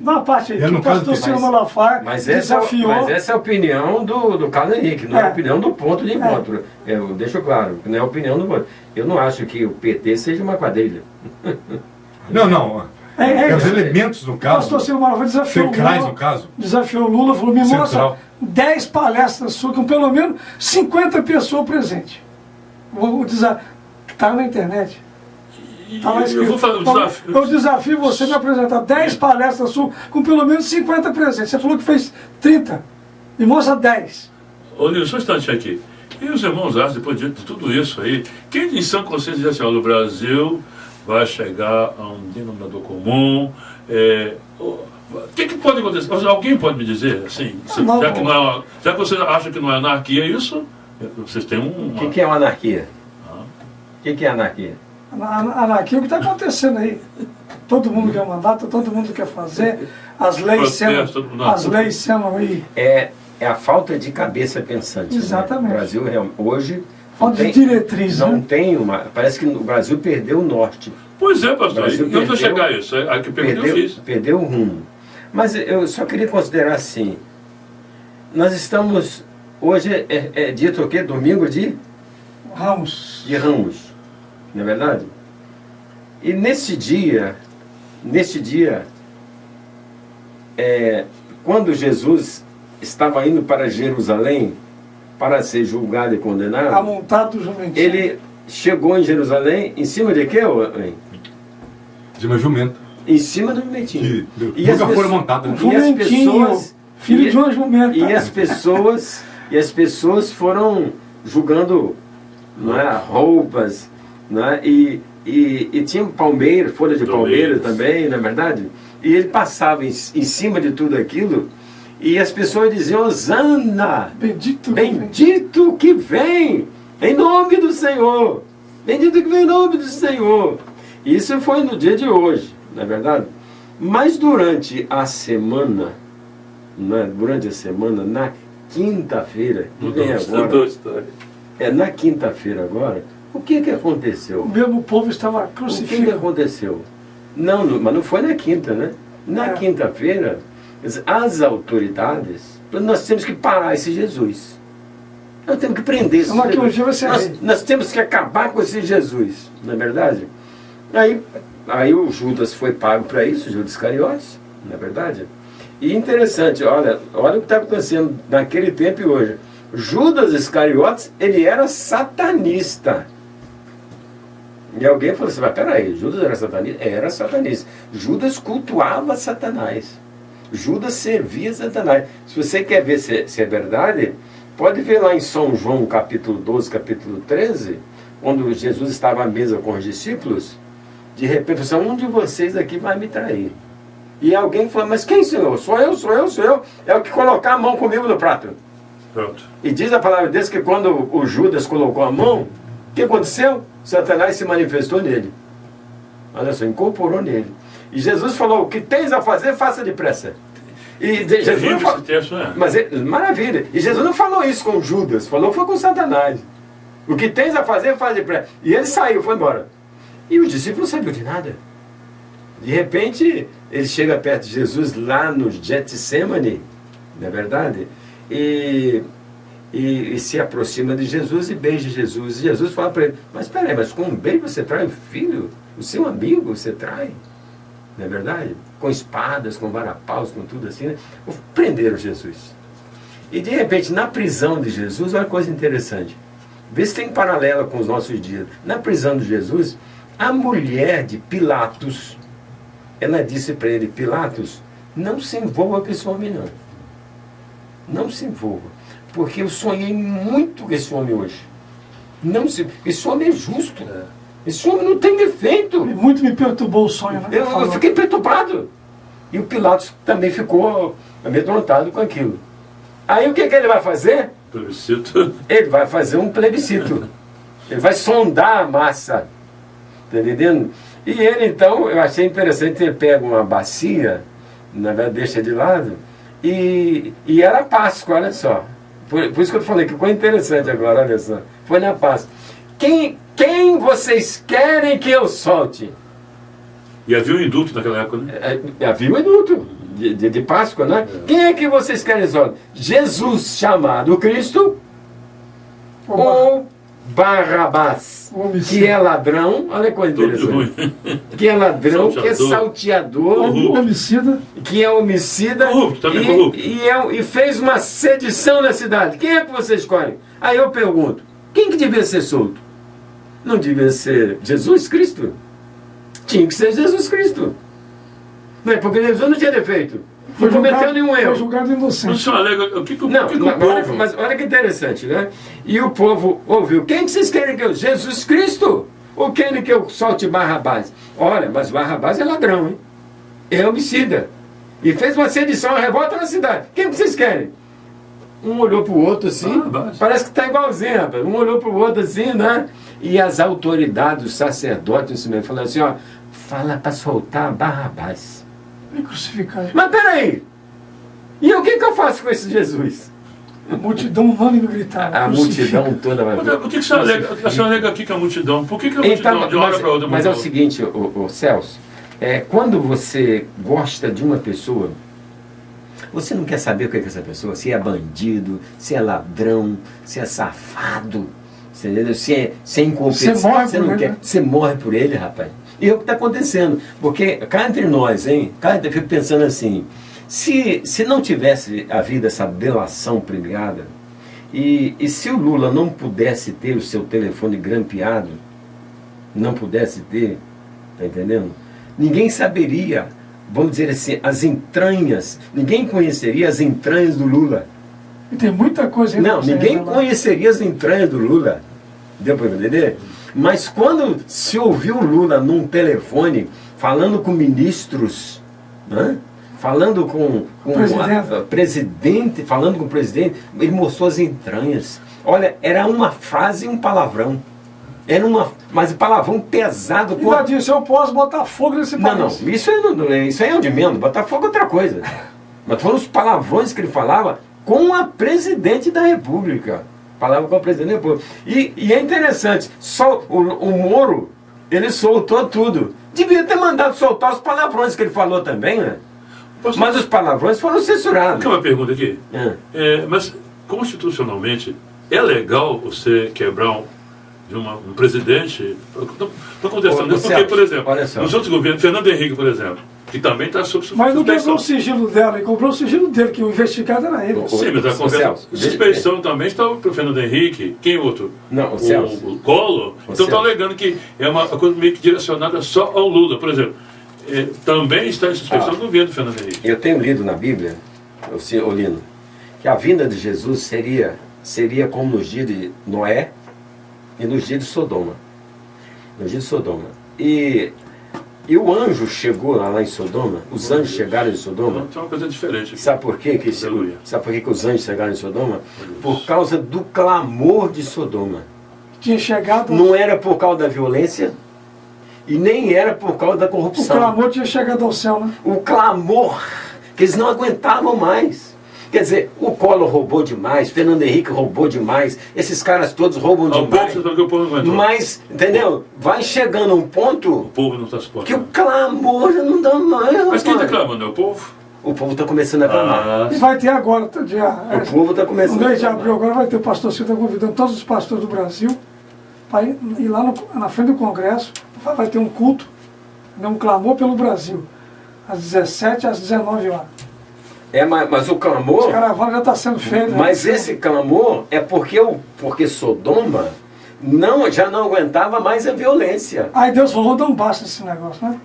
uma parte aí, o pastor Ciro Malafaia desafiou... Mas essa é a opinião do Carlos Henrique, não é a opinião do ponto de encontro. Eu deixo claro, não é a opinião do ponto. Eu não acho que o PT seja uma quadrilha. Não. Os elementos, no caso, o pastor Ciro Malafaia desafiou centrais, no caso. Desafiou o Lula, falou: me mostra 10 palestras suas com pelo menos 50 pessoas presentes. Está na internet. Tá lá escrito. Eu vou fazer um desafio. Eu desafio você a me apresentar 10 palestras suas com pelo menos 50 presentes. Você falou que fez 30. Me mostra 10. Ô Nilson, só um instante aqui. E os irmãos acham, depois de tudo isso aí, quem em sã consciência diz assim: olha, o Brasil vai chegar a um denominador comum. O que pode acontecer? Alguém pode me dizer, assim, já que você acha que não é anarquia isso, vocês têm um... O que é uma anarquia? O que é anarquia? Anarquia é o que está acontecendo aí. Todo mundo quer mandato, todo mundo quer fazer, as leis sendo aí. É a falta de cabeça pensante. Exatamente. Né? O Brasil hoje falta de diretriz, não né? tem uma. Parece que o Brasil perdeu o norte. Pois é, pastor. Brasil Eu vou chegar a isso. A que pergunta eu fiz. Perdeu o rumo. Mas eu só queria considerar assim. Nós estamos. Hoje é dito o quê? Domingo de Ramos. Não é verdade? E nesse dia, quando Jesus estava indo para Jerusalém para ser julgado e condenado, Amontado jumentinho. ele chegou em Jerusalém em cima de quê, hein? De uma jumenta. Em cima do jumentinho. Que nunca foram montadas. E as pessoas, filho de uma jumenta. e as pessoas foram julgando, não é, roupas, não é, e tinha palmeira, folha de palmeira também, não é verdade? E ele passava em cima de tudo aquilo e as pessoas diziam: Hosana, bendito que vem em nome do Senhor, bendito que vem em nome do Senhor. Isso foi no dia de hoje, não é verdade? Mas durante a semana, na quinta-feira, que vem agora, na quinta-feira agora, o que aconteceu? O mesmo povo estava crucificado. O que aconteceu? Não, mas não foi na quinta, né? Na quinta-feira, as autoridades, nós temos que parar esse Jesus. Nós temos que prender esse Jesus. Nós temos que acabar com esse Jesus, não é verdade? Aí o Judas foi pago para isso, Judas Iscariotes, não é verdade? E interessante, olha o que está acontecendo naquele tempo e hoje. Judas Iscariotes, ele era satanista. E alguém falou assim: mas peraí, Judas era satanista? Era satanista. Judas cultuava Satanás. Judas servia Satanás. Se você quer ver se é verdade, pode ver lá em São João, capítulo 12, capítulo 13, quando Jesus estava à mesa com os discípulos, de repente, um de vocês aqui vai me trair. E alguém falou: mas quem, Senhor? Sou eu. É o que colocar a mão comigo no prato. Pronto. E diz a palavra de Deus que quando o Judas colocou a mão, o que aconteceu? Satanás se manifestou nele. Olha só, incorporou nele. E Jesus falou: o que tens a fazer, faça depressa. E Jesus não falou, mas maravilha. E Jesus não falou isso com Judas, foi com Satanás. O que tens a fazer, faz depressa. E ele saiu, foi embora. E os discípulos não sabiam de nada. De repente, ele chega perto de Jesus lá no Getsemane, não é verdade? E se aproxima de Jesus e beija Jesus. E Jesus fala para ele: mas espera aí, mas com um beijo você trai o filho? O seu amigo você trai? Não é verdade? Com espadas, com varapaus, com tudo assim, né? Prenderam Jesus. E de repente, na prisão de Jesus, olha que coisa interessante. Vê se tem paralelo com os nossos dias. Na prisão de Jesus, a mulher de Pilatos, ela disse para ele: Pilatos, não se envolva com esse homem não. Não se envolva. Porque eu sonhei muito com esse homem hoje. Esse homem é justo. Esse homem não tem defeito. Muito me perturbou o sonho, né? Eu fiquei perturbado. E o Pilatos também ficou amedrontado com aquilo. Aí o que ele vai fazer? Plebiscito. Ele vai fazer um plebiscito. Ele vai sondar a massa. Está entendendo? E ele então, eu achei interessante, ele pega uma bacia, na verdade deixa de lado, e era Páscoa, olha só. Por isso que eu falei que ficou interessante agora, olha só. Foi na Páscoa. Quem vocês querem que eu solte? E havia um indulto naquela época, né? Havia um indulto de Páscoa, né? Quem é que vocês querem solte? Jesus chamado Cristo ou Barrabás, que é ladrão, olha que coisa interessante, que é ladrão, que é salteador, que é homicida, e fez uma sedição na cidade. Quem é que você escolhe? Aí eu pergunto: quem que devia ser solto? Não devia ser Jesus Cristo? Tinha que ser Jesus Cristo. Não é porque Jesus não tinha defeito. Não cometeu nenhum erro. Foi julgado inocente. Mas olha que interessante, né? E o povo ouviu: quem que vocês querem que eu... Jesus Cristo? Ou querem que eu solte Barrabás? Olha, mas Barrabás é ladrão, hein? É homicida. E fez uma sedição, uma revolta na cidade. Quem que vocês querem? Um olhou pro outro assim, parece que tá igualzinho, rapaz. Um olhou pro outro assim, né? E as autoridades, os sacerdotes, falaram assim, ó, fala para soltar Barrabás. Me crucificar. Mas peraí, e o que eu faço com esse Jesus? A multidão unânime gritava. A multidão toda vai ver. Por que você alega aqui que a multidão? Por que a multidão de uma hora para outra? Mas é o seguinte, o Celso, quando você gosta de uma pessoa, você não quer saber o que é essa pessoa, se é bandido, se é ladrão, se é safado, entendeu? Se é incompetente, você não quer, você morre por ele, rapaz. E é o que está acontecendo, porque cá entre nós, hein, eu fico pensando assim, se não tivesse havido essa delação premiada, e se o Lula não pudesse ter o seu telefone grampeado, não pudesse ter, tá entendendo? Ninguém saberia, vamos dizer assim, as entranhas, ninguém conheceria as entranhas do Lula. E tem muita coisa... Não, ninguém conheceria as entranhas do Lula. Deu para entender? Mas quando se ouviu o Lula num telefone, falando com ministros, né? Falando com o presidente, falando com o presidente, ele mostrou as entranhas. Olha, era uma frase e um palavrão. Mas o palavrão pesado. Ainda disse, eu posso botar fogo nesse país. Não, isso aí é o de menos. Botar fogo é outra coisa. Mas foram os palavrões que ele falava com a presidente da República. Falava com a presidente da República. E é interessante, só o Moro, ele soltou tudo. Devia ter mandado soltar os palavrões que ele falou também, né? Mas os palavrões foram censurados. Tem uma pergunta aqui. Mas, constitucionalmente, é legal você quebrar um presidente? Estou contestando isso porque, por exemplo, nos outros governos, Fernando Henrique, por exemplo, que também está sob suspeição. Mas não quebrou o sigilo dela, ele comprou o sigilo dele, que o investigado era ele. Sim, mas a suspeição também está para o Fernando Henrique. Quem outro? Não, o Collor. Então está alegando que é uma coisa meio que direcionada só ao Lula, por exemplo. Também está em suspeição do governo do Fernando Henrique. Eu tenho lido na Bíblia, Olino, que a vinda de Jesus seria como nos dias de Noé e nos dias de Sodoma. Nos dias de Sodoma. E o anjo chegou lá em Sodoma, os anjos chegaram em Sodoma. Então é uma coisa diferente. Sabe por quê? Sabe por que os anjos chegaram em Sodoma? Por causa do clamor de Sodoma. Tinha chegado... Não era por causa da violência e nem era por causa da corrupção. O clamor tinha chegado ao céu, né? O clamor, que eles não aguentavam mais. Quer dizer, o Collor roubou demais, Fernando Henrique roubou demais, esses caras todos roubam demais. O povo não aguentou. Mas, entendeu? Vai chegando um ponto... O povo não está suportando. Que o clamor já não dá mais. Mas quem está clamando? É o povo? O povo está começando a clamar. E vai ter agora, o povo está começando a clamar. No mês de abril agora vai ter o pastor Cida convidando todos os pastores do Brasil para ir lá na frente do Congresso, vai ter um culto, um clamor pelo Brasil, às 17 às 19 horas. Mas o clamor... Os caravanas já está sendo feito. Mas esse clamor é porque Sodoma já não aguentava mais a violência. Aí Deus falou, não basta esse negócio, né?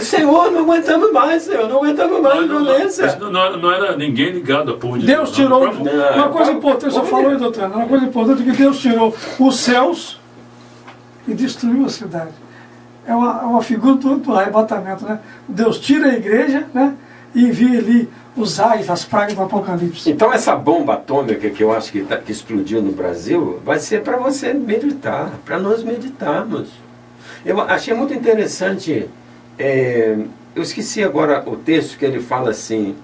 Senhor, não aguentamos mais, Senhor, não aguentamos mais a violência. Não era ninguém ligado ao povo de Deus tirou... Uma coisa importante, você falou aí, doutor, uma coisa importante é que Deus tirou os céus e destruiu a cidade. É uma figura do arrebatamento, né? Deus tira a igreja, né? E envia ali os ais, as pragas do Apocalipse. Então essa bomba atômica que eu acho que explodiu no Brasil vai ser para você meditar, para nós meditarmos. Eu achei muito interessante, eu esqueci agora o texto que ele fala assim,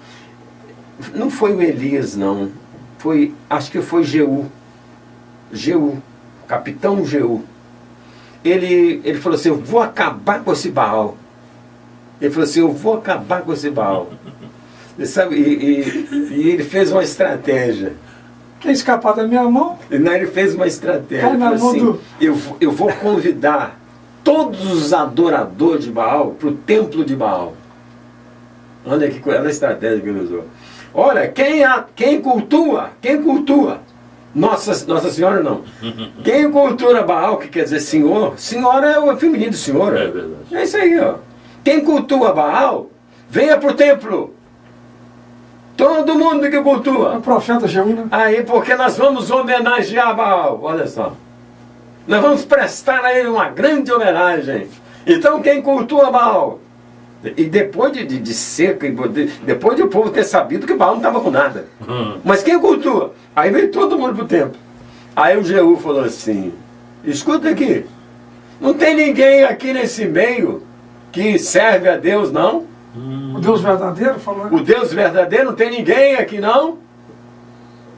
não foi o Elias não, acho que foi Jeú, capitão Jeú. Ele falou assim, eu vou acabar com esse Baal. Ele falou assim, eu vou acabar com esse Baal. Sabe, e ele fez uma estratégia. Quer escapar da minha mão? Não, ele fez uma estratégia. Ele falou assim, eu vou convidar todos os adoradores de Baal para o templo de Baal. Olha a estratégia que ele usou. Olha, quem cultua? Nossa Senhora não. Quem cultura Baal, que quer dizer senhor é o feminino de senhor. É verdade. É isso aí, ó. Quem cultua Baal, venha para o templo. Todo mundo que cultua. É o profeta Jeú, né? Aí, porque nós vamos homenagear Baal. Olha só. Nós vamos prestar a ele uma grande homenagem. Então, quem cultua Baal, E depois de seca, depois de o povo ter sabido que Baal não estava com nada. Mas quem cultua? Aí veio todo mundo pro templo. Aí o Jeú falou assim, escuta aqui, não tem ninguém aqui nesse meio que serve a Deus, não? O Deus verdadeiro falou. O Deus verdadeiro, não tem ninguém aqui, não?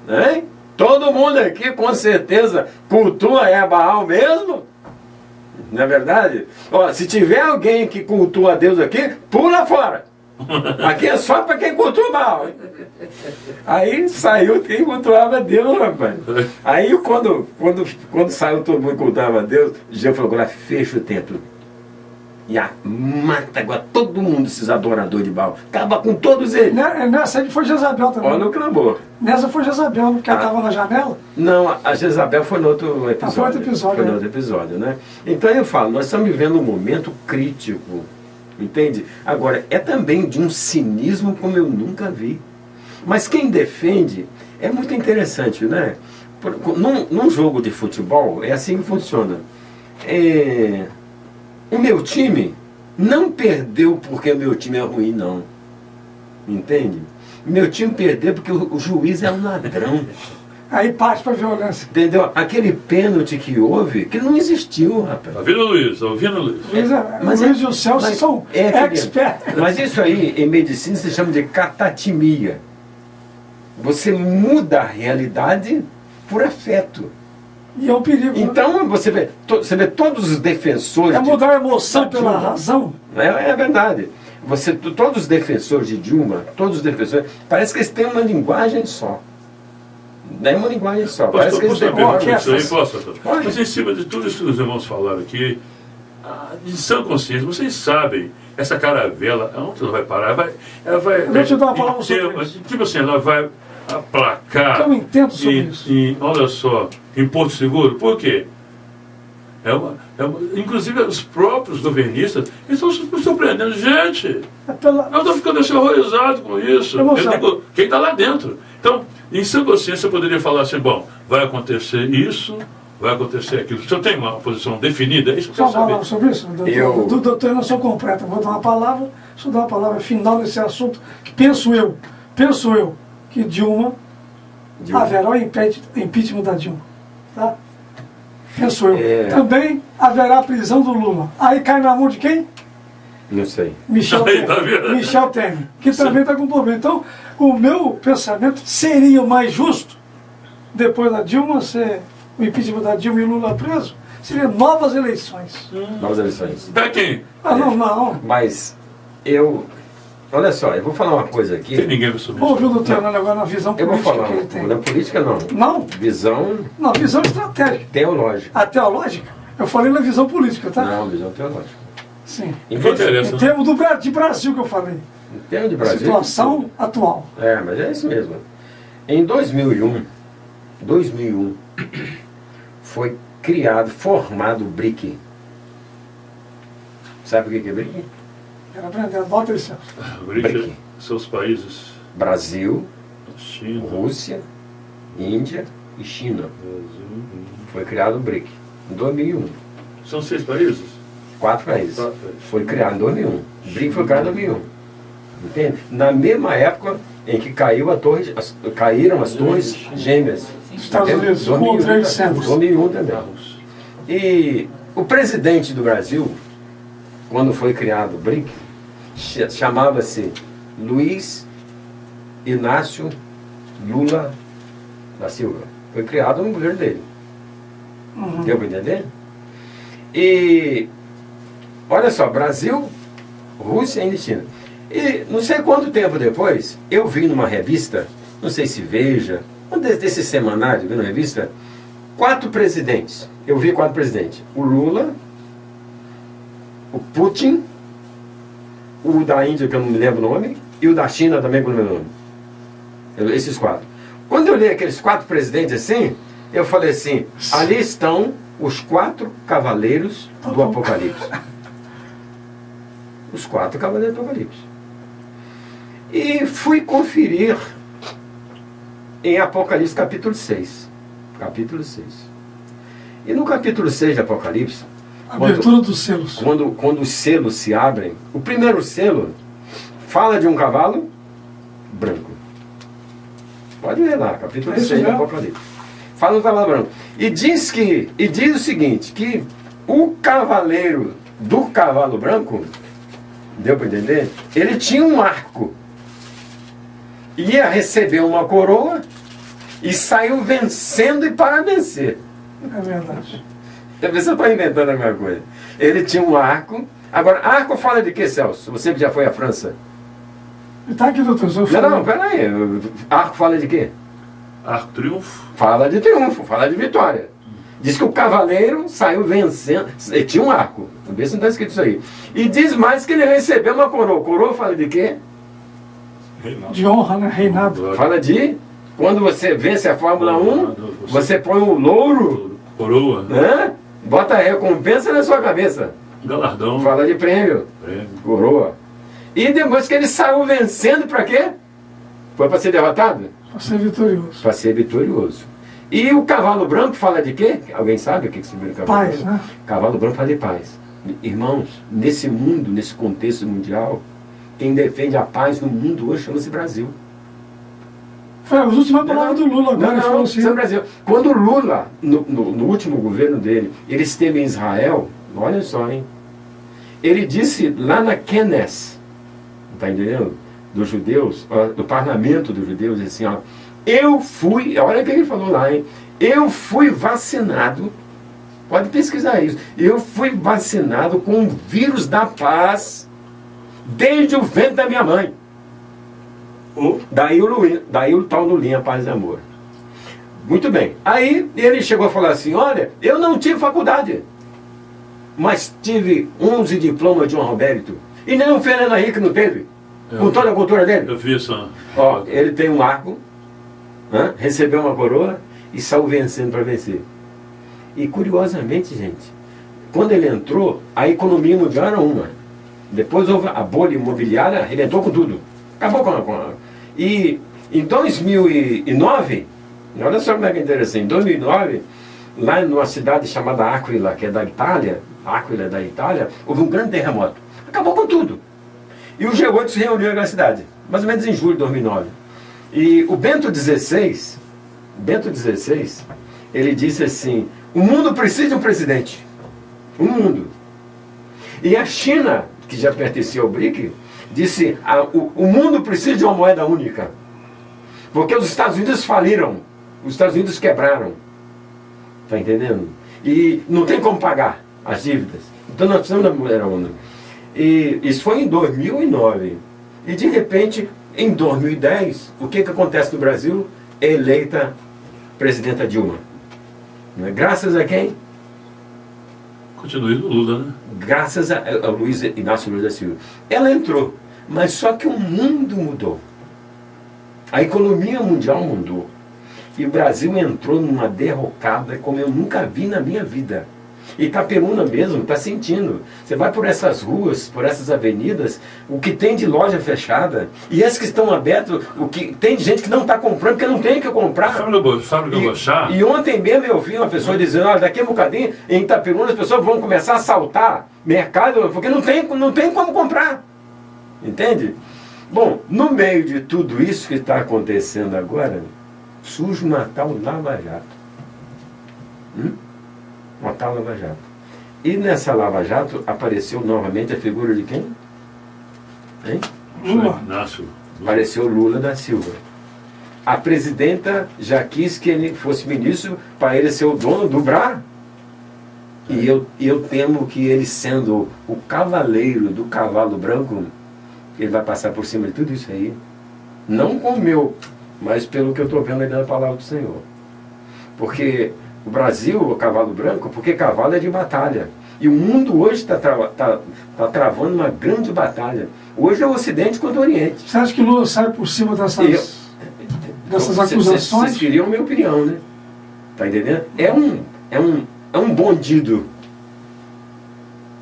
Hein? Todo mundo aqui com certeza cultua Baal mesmo? Não é verdade? Ó, se tiver alguém que cultua a Deus aqui, pula fora. Aqui é só para quem cultua Baal. Aí saiu quem cultuava Deus, rapaz. Aí quando saiu todo mundo que cultuava Deus, Jesus falou, agora fecha o templo. E mata agora todo mundo, esses adoradores de Baal. Acaba com todos eles. Nessa aí foi Jezabel também. Olha o clamor. Nessa foi Jezabel, porque ela estava na janela. Não, a Jezabel foi no outro episódio. Foi outro episódio. Foi no outro episódio, né? Então eu falo, nós estamos vivendo um momento crítico, entende? Agora, é também de um cinismo como eu nunca vi. Mas quem defende é muito interessante, né? Num jogo de futebol, é assim que funciona. O meu time não perdeu porque o meu time é ruim, não. Entende? Meu time perdeu porque o juiz é um ladrão. Aí parte para violência. Entendeu? Aquele pênalti que houve, que não existiu, rapaz. Tá ouvindo, Luiz? Tá ouvindo, Luiz? Luiz e o Celso são experts. Mas isso aí, em medicina, se chama de catatimia. Você muda a realidade por afeto. E é um perigo. Então, você vê todos os defensores... É mudar a emoção pela razão. É verdade. Todos os defensores de Dilma, todos os defensores, parece que eles têm uma linguagem só. Não é uma linguagem só. Parece que eles demoram. Mas em cima de tudo isso que os irmãos falaram aqui, de sã consciência, vocês sabem, essa caravela, aonde ela vai parar? Ela vai eu vou te dar uma palavra sobre isso. Tipo assim, ela vai aplacar. Eu entendo sobre isso. Olha só, em Porto Seguro. Por quê? Inclusive os próprios governistas estão se surpreendendo. Gente, eu estou ficando assim, horrorizado com isso. Eu digo, quem está lá dentro. Então, em sã consciência, eu poderia falar assim, bom, vai acontecer isso, vai acontecer aquilo. O senhor tem uma posição definida? É isso que eu quero saber. Sobre isso? Doutor, eu não sou completo. Vou dar uma palavra, deixa eu dar uma palavra final nesse assunto, que penso eu, que Dilma haverá o impeachment da Dilma. Tá? Penso eu. Também haverá a prisão do Lula. Aí cai na mão de quem? Não sei. Michel Temer, que também está com problema. Então, o meu pensamento seria mais justo, depois da Dilma ser o impeachment da Dilma e Lula preso, seria novas eleições. Novas eleições. Pra quem? Não. Mas olha só, eu vou falar uma coisa aqui. Tem ninguém sobre isso. Ouviu o doutor Hernando agora na visão política eu vou falar, que ele tem? Na política não. Não? Visão estratégica. Teológica. A teológica? Eu falei na visão política, tá? Não, visão teológica. Sim. Em termos de Brasil que eu falei. Em termos de Brasil. Situação atual. Mas é isso mesmo. Em 2001, foi formado o BRIC. Sabe o que é BRIC? Quero aprender, bota isso. BRIC são os países. Brasil, China, Rússia, Índia e China. Foi criado o BRIC em 2001. São 6 países? 4 países. Foi criado em 2001. O BRIC foi criado em 2001. Entende? Na mesma época em que caíram as torres gêmeas. Estados Unidos, com 2001 também. E o presidente do Brasil, quando foi criado o BRIC, chamava-se Luiz Inácio Lula da Silva. Foi criado no governo dele. Deu para entender? E olha só, Brasil, Rússia e China. E não sei quanto tempo depois, eu vi numa revista, não sei se Veja, um desses semanários, vi numa revista, 4 presidentes. Eu vi 4 presidentes. O Lula, o Putin, o da Índia, que eu não me lembro o nome, e o da China também, que eu não me lembro o nome. Esses 4. Quando eu li aqueles 4 presidentes assim, eu falei assim, ali estão os 4 cavaleiros do Apocalipse. Os 4 cavaleiros do Apocalipse. E fui conferir em Apocalipse capítulo 6. Capítulo 6. E no capítulo 6 de Apocalipse, Abertura dos selos. Quando os selos se abrem, o primeiro selo fala de um cavalo branco. Pode ler lá, capítulo 6 do Apocalipse. Fala do cavalo branco. E diz o seguinte, que o cavaleiro do cavalo branco, deu para entender? Ele tinha um arco. Ia receber uma coroa e saiu vencendo e para vencer. É verdade. Talvez você está inventando a mesma coisa. Ele tinha um arco. Agora, arco fala de que, Celso? Você que já foi à França. Está aqui, doutor. Não, peraí. Arco fala de quê? Arco triunfo. Fala de triunfo, fala de vitória. Diz que o cavaleiro saiu vencendo. Ele tinha um arco. Vê se não está escrito isso aí. E diz mais que ele recebeu uma coroa. Coroa fala de quê? Reinaldo. De honra, né? Reinado. Fala de... Quando você vence a Fórmula 1, você põe um louro, coroa, né? Bota a recompensa na sua cabeça. Galardão. Fala de prêmio. Coroa. E depois que ele saiu vencendo, para quê? Foi para ser derrotado? Para ser vitorioso. Para ser vitorioso. E o cavalo branco fala de quê? Alguém sabe o que significa cavalo Paz, branco? né? Cavalo branco fala de paz. Irmãos, nesse mundo, nesse contexto mundial, quem defende a paz no mundo hoje chama-se Brasil. Foi a última palavra do Lula agora. Não, Falou assim, chama Brasil. Quando o Lula, no último governo dele, ele esteve em Israel, olha só, hein? Ele disse lá na Knesset, tá entendendo? Dos judeus, do parlamento dos judeus, assim, ó, eu fui, olha o que ele falou lá, hein? Eu fui vacinado, pode pesquisar isso, eu fui vacinado com o vírus da paz desde o ventre da minha mãe. Daí o tal do Linha Paz e Amor. Muito bem. Aí ele chegou a falar assim, olha, eu não tive faculdade, mas tive 11 diplomas de honra ao mérito. E nem o Fernando Henrique não teve, com toda a cultura dele. Eu vi isso. Ó, ele tem um arco, né? Recebeu uma coroa e saiu vencendo para vencer. E curiosamente, gente, quando ele entrou, a economia mundial era uma. Depois houve a bolha imobiliária, arrebentou com tudo. Acabou com a... E em 2009, olha só como é que é interessante, em 2009, lá numa cidade chamada Aquila, que é da Itália, Aquila é da Itália, houve um grande terremoto. Acabou com tudo. E o G8 se reuniu na cidade, mais ou menos em julho de 2009. E o Bento XVI, ele disse assim, o mundo precisa de um presidente. O mundo. E a China, que já pertencia ao BRIC, disse, o mundo precisa de uma moeda única. Porque os Estados Unidos faliram. Os Estados Unidos quebraram. Está entendendo? E não tem como pagar as dívidas. Então nós precisamos da moeda única. E isso foi em 2009. E de repente, em 2010, o que acontece no Brasil? É eleita presidenta Dilma. Graças a quem? Continue do Lula, né? Graças a Luiz Inácio Lula da Silva. Ela entrou, mas só que o mundo mudou. A economia mundial mudou. E o Brasil entrou numa derrocada como eu nunca vi na minha vida. Itaperuna mesmo está sentindo. Você vai por essas ruas, por essas avenidas, o que tem de loja fechada, e esses que estão abertos, o que tem de gente que não está comprando, porque não tem o que comprar. Fábrica Bochá. E ontem mesmo eu vi uma pessoa dizendo, olha, daqui a um bocadinho, em Itaperuna, as pessoas vão começar a assaltar mercado, porque não tem como comprar. Entende? Bom, no meio de tudo isso que está acontecendo agora, surge uma tal Lava Jato. Uma tal Lava Jato. E nessa Lava Jato apareceu novamente a figura de quem? Hein? Lula. Inácio. Apareceu Lula da Silva. A presidenta já quis que ele fosse ministro para ele ser o dono do BRA. E eu temo que ele, sendo o cavaleiro do cavalo branco, ele vai passar por cima de tudo isso aí. Não com o meu, mas pelo que eu estou vendo aí na palavra do Senhor. Porque o Brasil, o cavalo branco, porque cavalo é de batalha. E o mundo hoje está travando uma grande batalha. Hoje é o Ocidente contra o Oriente. Você acha que Lula sai por cima dessas acusações? Vocês queriam a minha opinião, né? Tá entendendo? É um bandido.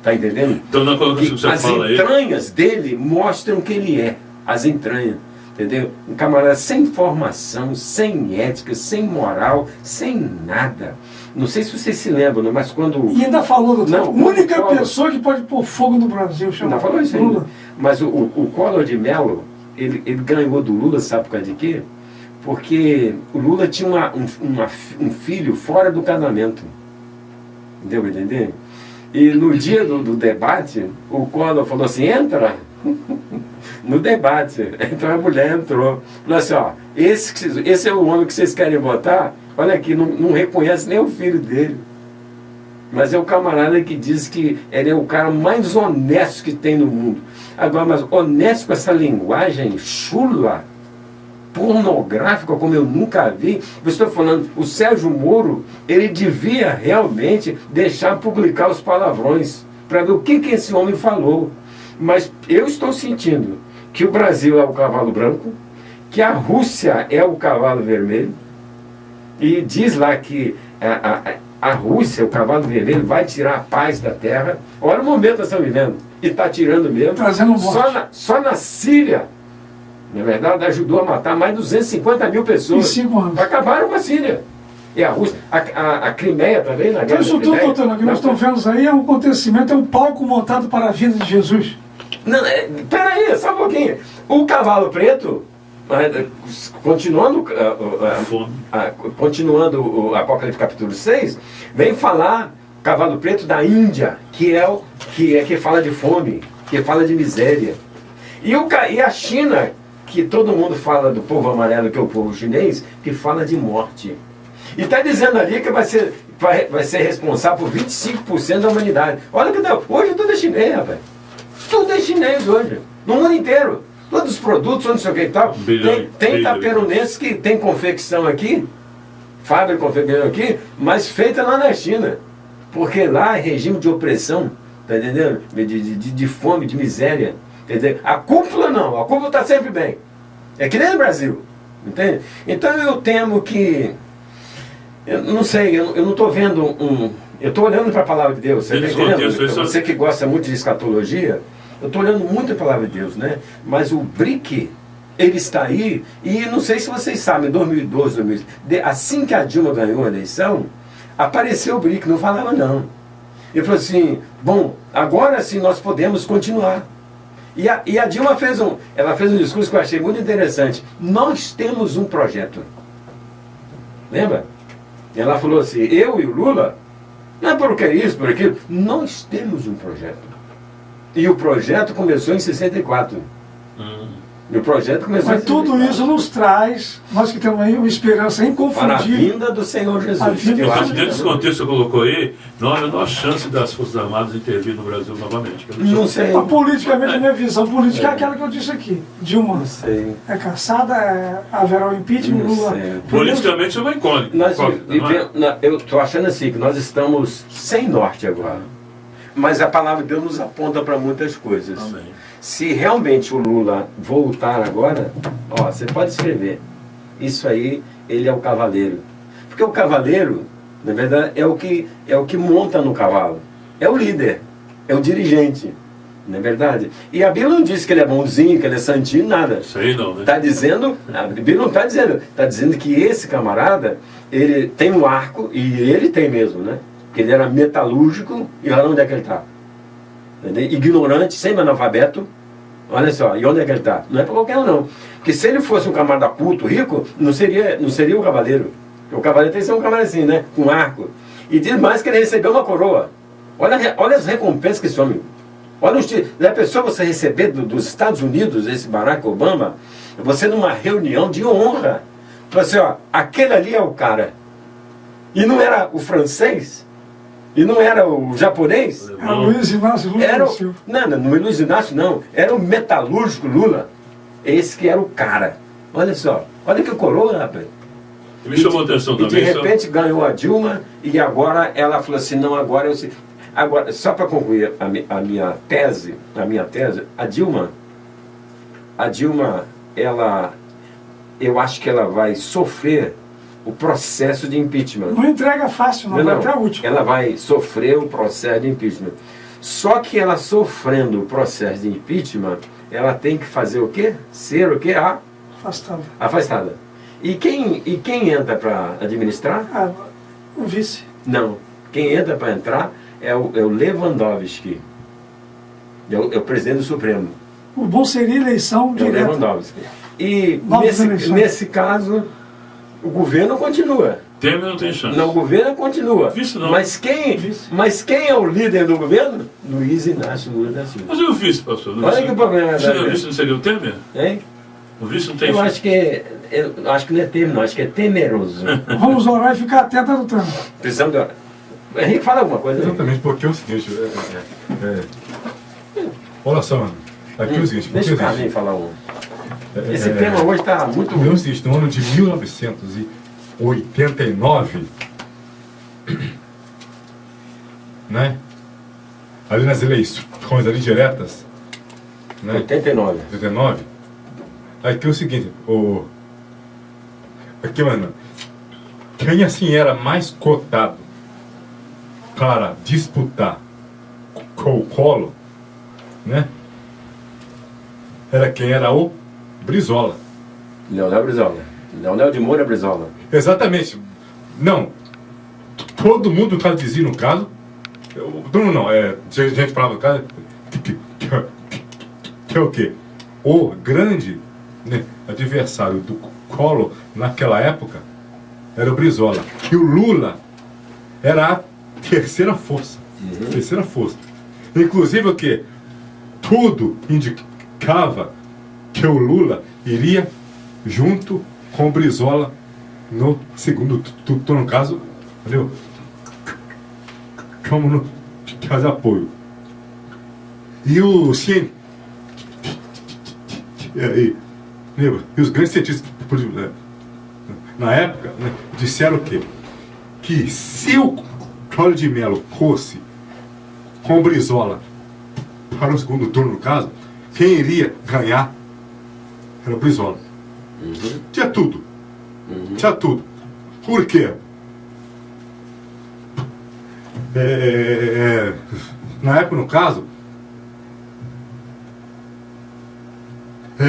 Tá entendendo? Então, na colocação que você as fala aí. entranhas dele mostram que ele é. As entranhas. entendeu? Um camarada sem formação, sem ética, sem moral, sem nada. Não sei se vocês se lembram, né? Mas quando... E ainda falou, doutor, Não, a única o Collor- pessoa que pode pôr fogo no Brasil, chama Não falou isso Lula. ainda. Mas o Collor de Mello, ele ganhou do Lula, sabe por causa de quê? Porque o Lula tinha um filho fora do casamento. Deu para entender? E no dia do debate, o Collor falou assim, entra. No debate, então a mulher entrou. Falou assim, ó, esse é o homem que vocês querem votar, olha aqui, não reconhece nem o filho dele. Mas é o camarada que diz que ele é o cara mais honesto que tem no mundo. Agora, mas honesto com essa linguagem chula, pornográfica, como eu nunca vi. Eu estou falando, o Sérgio Moro, ele devia realmente deixar publicar os palavrões, para ver o que esse homem falou. Mas eu estou sentindo que o Brasil é o cavalo branco, que a Rússia é o cavalo vermelho, e diz lá que a Rússia, o cavalo vermelho, vai tirar a paz da terra. Olha o momento que nós estamos vivendo. E está tirando mesmo. Trazendo morte. Só na Síria, na verdade, ajudou a matar mais de 250 mil pessoas. Em 5 anos. Acabaram com a Síria. E a Rússia, a Crimeia também, na Então guerra isso da tudo, Crimeia. doutor, que nós estamos vendo aí é um acontecimento, é um palco montado para a vida de Jesus. Não, peraí, só um pouquinho. O cavalo preto, continuando, continuando o Apocalipse capítulo 6, vem falar cavalo preto da Índia, que fala de fome, que fala de miséria. E a China, que todo mundo fala do povo amarelo, que é o povo chinês, que fala de morte. E está dizendo ali que vai ser responsável por 25% da humanidade. Olha que hoje tudo é chinês, rapaz. Tudo é chinês hoje, no mundo inteiro. Todos os produtos, não sei o que e tal. Tem itaperunenses que tem confecção aqui, fábrica de confecção aqui, mas feita lá na China. Porque lá é regime de opressão, tá entendendo? De fome, de miséria. Entendeu? A cúpula não, a cúpula está sempre bem. É que nem no Brasil, entende? Então eu temo que... Eu não sei, eu não estou vendo eu estou olhando para a palavra de Deus, você está entendendo? Você que gosta muito de escatologia, eu estou olhando muito a palavra de Deus, né? Mas o BRIC, ele está aí, e não sei se vocês sabem, em 2012, 2013, assim que a Dilma ganhou a eleição, apareceu o BRIC, não falava não. Ele falou assim, bom, agora sim nós podemos continuar. E a Dilma fez um discurso que eu achei muito interessante. Nós temos um projeto. Lembra? Ela falou assim, eu e o Lula, não é por que isso, por aquilo, nós temos um projeto. E o projeto começou em 64. E o projeto começou Mas em 64. tudo isso nos traz, nós que temos aí uma esperança Para a inconfundível. vinda do Senhor Jesus. A vinda Eu do Mas acho dentro desse contexto que você colocou aí, não há a menor chance das Forças Armadas intervir no Brasil novamente. não sei. Politicamente, a minha visão política é aquela que eu disse aqui. Dilma Não sei. é caçada, haverá o impeachment, Não Lula... sei. Politicamente é uma incógnita. Eu estou achando assim, que nós estamos sem norte agora. Mas a palavra de Deus nos aponta para muitas coisas. Amém. Se realmente o Lula voltar agora, ó, você pode escrever. Isso aí, ele é o cavaleiro. Porque o cavaleiro, na verdade, é o que monta no cavalo. É o líder, é o dirigente. Não é verdade? E a Bíblia não diz que ele é bonzinho, que ele é santinho, nada. Isso aí não, né? Está dizendo, a Bíblia não está dizendo que esse camarada, ele tem um arco, e ele tem mesmo, né? Porque ele era metalúrgico, e olha onde é que ele está. Ignorante, sempre analfabeto, olha só, e onde é que ele está? Não é para qualquer um não. Porque se ele fosse um camarada culto, rico, não seria o cavaleiro. Porque o cavaleiro tem que ser um camarada assim, né? Com arco. E diz mais que ele recebeu uma coroa. Olha as recompensas que esse homem... Olha os títulos. A pessoa você receber dos Estados Unidos, esse Barack Obama, você numa reunião de honra. Fala assim, ó, aquele ali é o cara. E não era o francês? E não era o japonês? Era Luiz Inácio Lula Era da Silva. não é Luiz Inácio não. Era o metalúrgico Lula. Esse que era o cara. Olha só. Olha que coroa, rapaz. Me chamou a atenção E de também. repente ganhou a Dilma e agora ela falou assim, não, agora eu sei. Agora, só para concluir a minha tese, a Dilma, eu acho que ela vai sofrer o processo de impeachment. Não entrega fácil, não, vai até a última. Ela vai sofrer o processo de impeachment. Só que ela sofrendo o processo de impeachment, ela tem que fazer o quê? Ser o quê? A Afastada. E quem entra para administrar? O vice. Não. Quem entra para entrar é o Lewandowski. É o presidente do Supremo. O bom seria eleição direta. É o Lewandowski. E nesse caso, o governo continua. Temer não tem chance. Não, o governo continua. Vice não. Mas quem é o líder do governo? Luiz Inácio Lula da Silva. Mas e o vice, pastor? Olha que problema. O vice não seria o Temer? Hein? O vice não tem Eu chance. acho que não é Temer, não. Acho que é temeroso. Vamos orar e ficar atento no trânsito. Precisamos de orar. Henrique, fala alguma coisa aí. Exatamente, porque é o seguinte. Olha só, mano. Aqui é o seguinte. Deixa o Carlinhos falar um. Esse tema hoje está muito ruim. É o seguinte, no ano de 1989, né? Ali nas eleições ali diretas, né? 89. Aqui é o seguinte, aqui, mano, quem assim era mais cotado para disputar com o Collor, né? Era quem era o Brizola. Leonel Brizola. Leonel de Moura Brizola. Exatamente. Não. Todo mundo dizia no caso. Gente falava no caso. Que é o quê? O grande, né, adversário do Collor naquela época era o Brizola. E o Lula era a terceira força. Terceira força. Inclusive o quê? Tudo indicava que o Lula iria junto com o Brizola no segundo turno, no caso, entendeu? Como no caso de apoio. E os grandes cientistas na época, né, disseram o quê? Que se o Collor de Mello fosse com o Brizola para o segundo turno, no caso, quem iria ganhar era o Brizola. Tinha tudo. Tinha tudo. Por quê? Na época, no caso,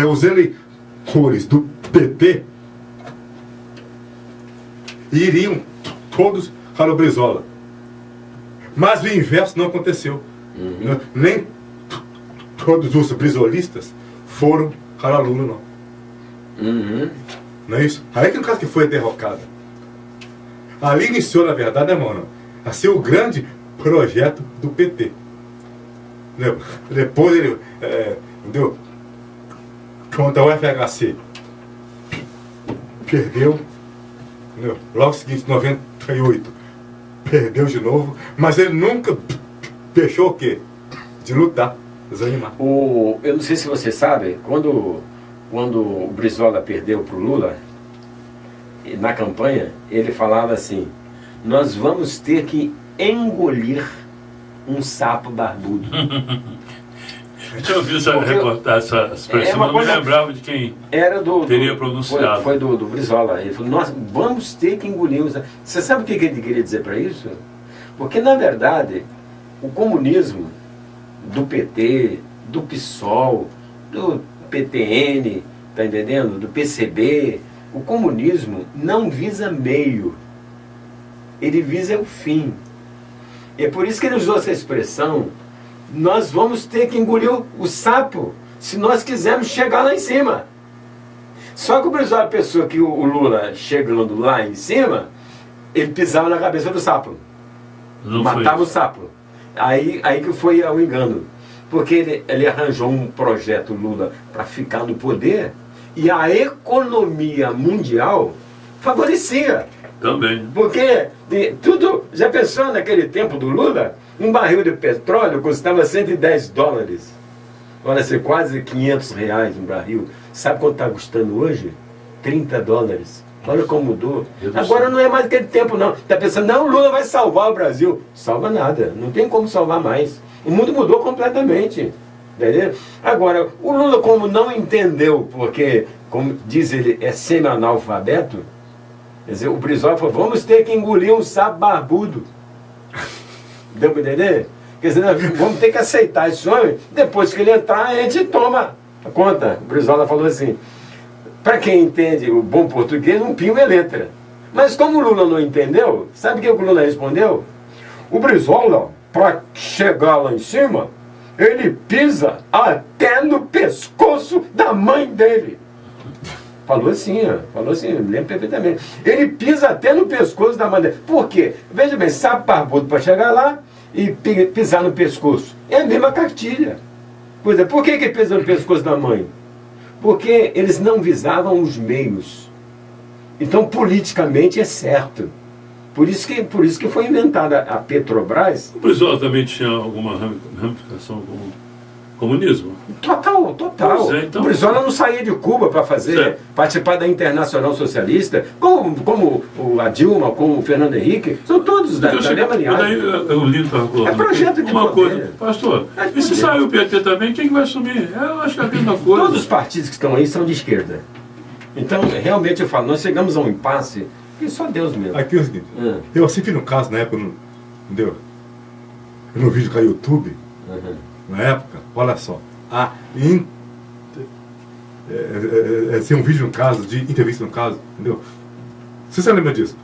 os eleitores do PT iriam todos para o Brizola. Mas o inverso não aconteceu. Nem todos os brizolistas foram para Lula, não. Não é isso? Aí que no caso que foi a derrocada. Ali iniciou, na verdade, mano, a ser o grande projeto do PT. Depois ele, entendeu? Contra o FHC, perdeu, entendeu? Logo seguinte, 98, perdeu de novo, mas ele nunca deixou o quê? De lutar, desanimar. Eu não sei se você sabe, quando o Brizola perdeu para o Lula, na campanha, ele falava assim: nós vamos ter que engolir um sapo barbudo. Eu ouvi essa expressão, mas não me lembrava de quem teria pronunciado. Foi do Brizola. Ele falou: nós vamos ter que engolir um sapo. Você sabe o que ele queria dizer para isso? Porque, na verdade, o comunismo do PT, do PSOL, do PTN, tá entendendo? Do PCB, o comunismo não visa meio, ele visa o fim. É por isso que ele usou essa expressão: nós vamos ter que engolir o sapo se nós quisermos chegar lá em cima. Só que o Brizola pensou que o Lula, chegando lá em cima, ele pisava na cabeça do sapo, matava o sapo. Aí que foi o engano, porque ele arranjou um projeto, Lula, para ficar no poder, e a economia mundial favorecia. Também. Porque tudo, já pensou naquele tempo do Lula? Um barril de petróleo custava $110. Olha, ser quase R$500 um barril. Sabe quanto está custando hoje? $30. Olha como mudou. Agora não é mais aquele tempo, não. Está pensando, não, o Lula vai salvar o Brasil. Salva nada, não tem como salvar mais. O mundo mudou completamente. Entendeu? Agora, o Lula, como não entendeu, porque, como diz ele, é semi-analfabeto, quer dizer, o Brizola falou: vamos ter que engolir um sapo barbudo. Deu para entender? Quer dizer, nós vamos ter que aceitar esse homem. Depois que ele entrar, a gente toma a conta. O Brizola falou assim: para quem entende o bom português, um pingo é letra. Mas como o Lula não entendeu, sabe o que o Lula respondeu? O Brizola, para chegar lá em cima, ele pisa até no pescoço da mãe dele. Falou assim, eu me lembro perfeitamente. Ele pisa até no pescoço da mãe dele. Por quê? Veja bem, sabe barbudo para chegar lá e pisar no pescoço. É a mesma cartilha. Pois é, por que ele pisa no pescoço da mãe? Porque eles não visavam os meios. Então, politicamente, é certo. Por isso que foi inventada a Petrobras. O Brizola também tinha alguma ramificação com o comunismo? Total. Pois é, então. O Brizola não saía de Cuba para participar da Internacional Socialista, como a Dilma, como o Fernando Henrique, são todos da mesma linhagem. Eu li É projeto de uma poder. coisa. Pastor, É e se poder. sair o PT também, quem que vai assumir? Eu acho que é a mesma coisa. Todos os partidos que estão aí são de esquerda. Então, realmente eu falo, nós chegamos a um impasse que só Deus mesmo. Aqui é o seguinte, eu assim vi no caso, na época, entendeu? No vídeo com a YouTube, na época, olha só, assim, um vídeo no caso, de entrevista no caso, entendeu? Você lembra disso?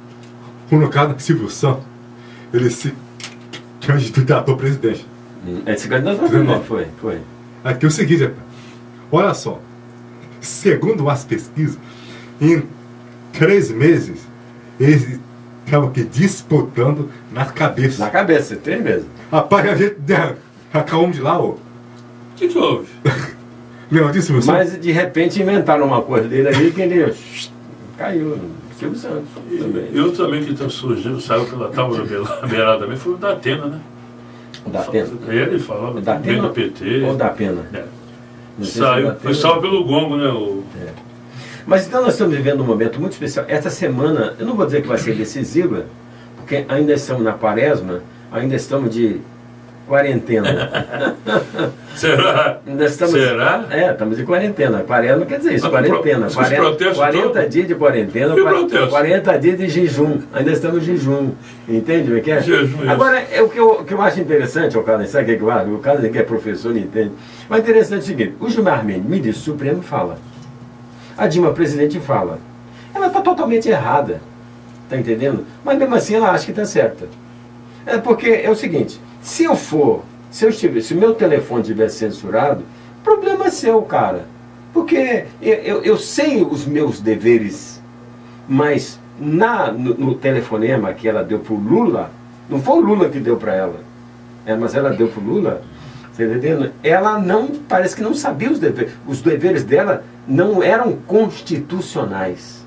No caso, Silvio Santos, ele se candidatou a presidente. Esse candidato também foi. Aqui é o seguinte, olha só, segundo as pesquisas, em 3 meses, eles estavam aqui disputando na cabeça. Na cabeça, 3 meses. Rapaz, a gente acabamos de lá, ô. O que houve? Lembra disso, Silvio Santos? Mas de repente inventaram uma coisa dele ali que ele caiu. Silvio Santos também. E outro também que surgiu, saiu pela tábua beirada também, foi o da Atena, né? Da Pena. Ele falava Da bem Pena do PT. ou da Pena? É. Não sei se é da Saiu, Pena. foi salvo pelo gongo, né? Mas então nós estamos vivendo um momento muito especial. Essa semana, eu não vou dizer que vai ser decisiva, porque ainda estamos na quaresma, ainda estamos de quarentena. Será? Ainda estamos, Será? Estamos de quarentena. Quaresma quer dizer isso, Mas quarentena. os protestos 40 todos? dias de quarentena, Que protestos? 40 dias de jejum. Ainda estamos em jejum. Entende o que é? Jejum, isso. Agora, o que eu acho interessante, o Carlos, sabe o que eu acho? O Carlos que é professor não entende. Mas interessante é o seguinte, o Gilmar Mendes, ministro Supremo, fala. A Dilma, presidente, fala. Ela está totalmente errada. Está entendendo? Mas mesmo assim ela acha que está certa. É porque é o seguinte, se o meu telefone estiver censurado, problema é seu, cara. Porque eu sei os meus deveres, mas no telefonema que ela deu para o Lula, não foi o Lula que deu para ela, mas ela deu para o Lula, tá entendendo? Ela parece que não sabia os deveres. Os deveres dela não eram constitucionais.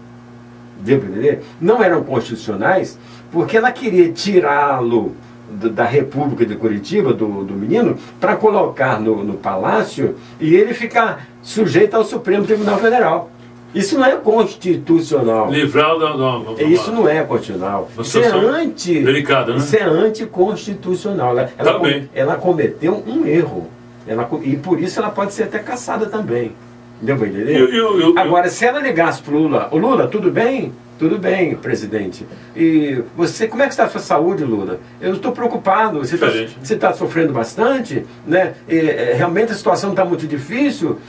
Deu para entender? Não eram constitucionais porque ela queria tirá-lo da República de Curitiba, do menino, para colocar no palácio e ele ficar sujeito ao Supremo Tribunal Federal. Isso não é constitucional. Livrar da Isso não é constitucional. Isso é delicada, né? Isso é anticonstitucional. Ela cometeu um erro. E por isso ela pode ser até caçada também. Deu para entender? Agora, se ela ligasse para o Lula, ô Lula, tudo bem? Tudo bem, presidente. E você, como é que está a sua saúde, Lula? Eu estou preocupado. Você está sofrendo bastante, né? Realmente a situação está muito difícil.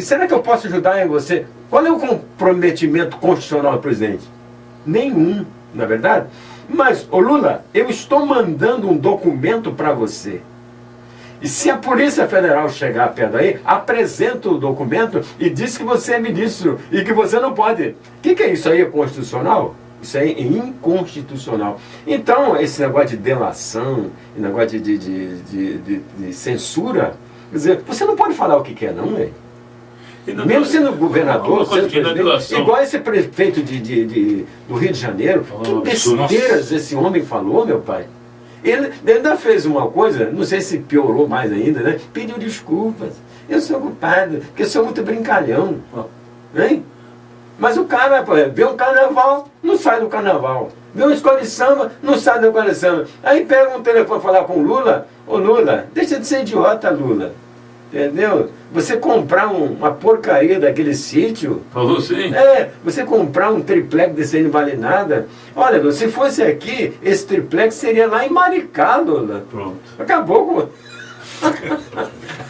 Será que eu posso ajudar em você? Qual é o comprometimento constitucional do presidente? Nenhum, na é verdade? Mas, ô Lula, eu estou mandando um documento para você. E se a Polícia Federal chegar perto aí, apresenta o documento e diz que você é ministro e que você não pode. O que é isso aí? É constitucional? Isso aí é inconstitucional. Então, esse negócio de delação, negócio de censura, quer dizer, você não pode falar o que quer, não, é? Mesmo sendo governador, sendo presidente, igual esse prefeito do Rio de Janeiro, que besteiras esse homem falou, meu pai. Ele ainda fez uma coisa, não sei se piorou mais ainda, né? Pediu desculpas. Eu sou culpado, porque eu sou muito brincalhão. Hein? Mas o cara, vê um carnaval, não sai do carnaval. Vê uma escola de samba, não sai da escola de samba. Aí pega um telefone falar com o Lula. Ô Lula, deixa de ser idiota, Lula. Entendeu? Você comprar uma porcaria daquele sítio. Falou sim? Você comprar um triplex desse aí não vale nada. Olha, se fosse aqui, esse triplex seria lá em Maricá, Lula. Pronto. Acabou com.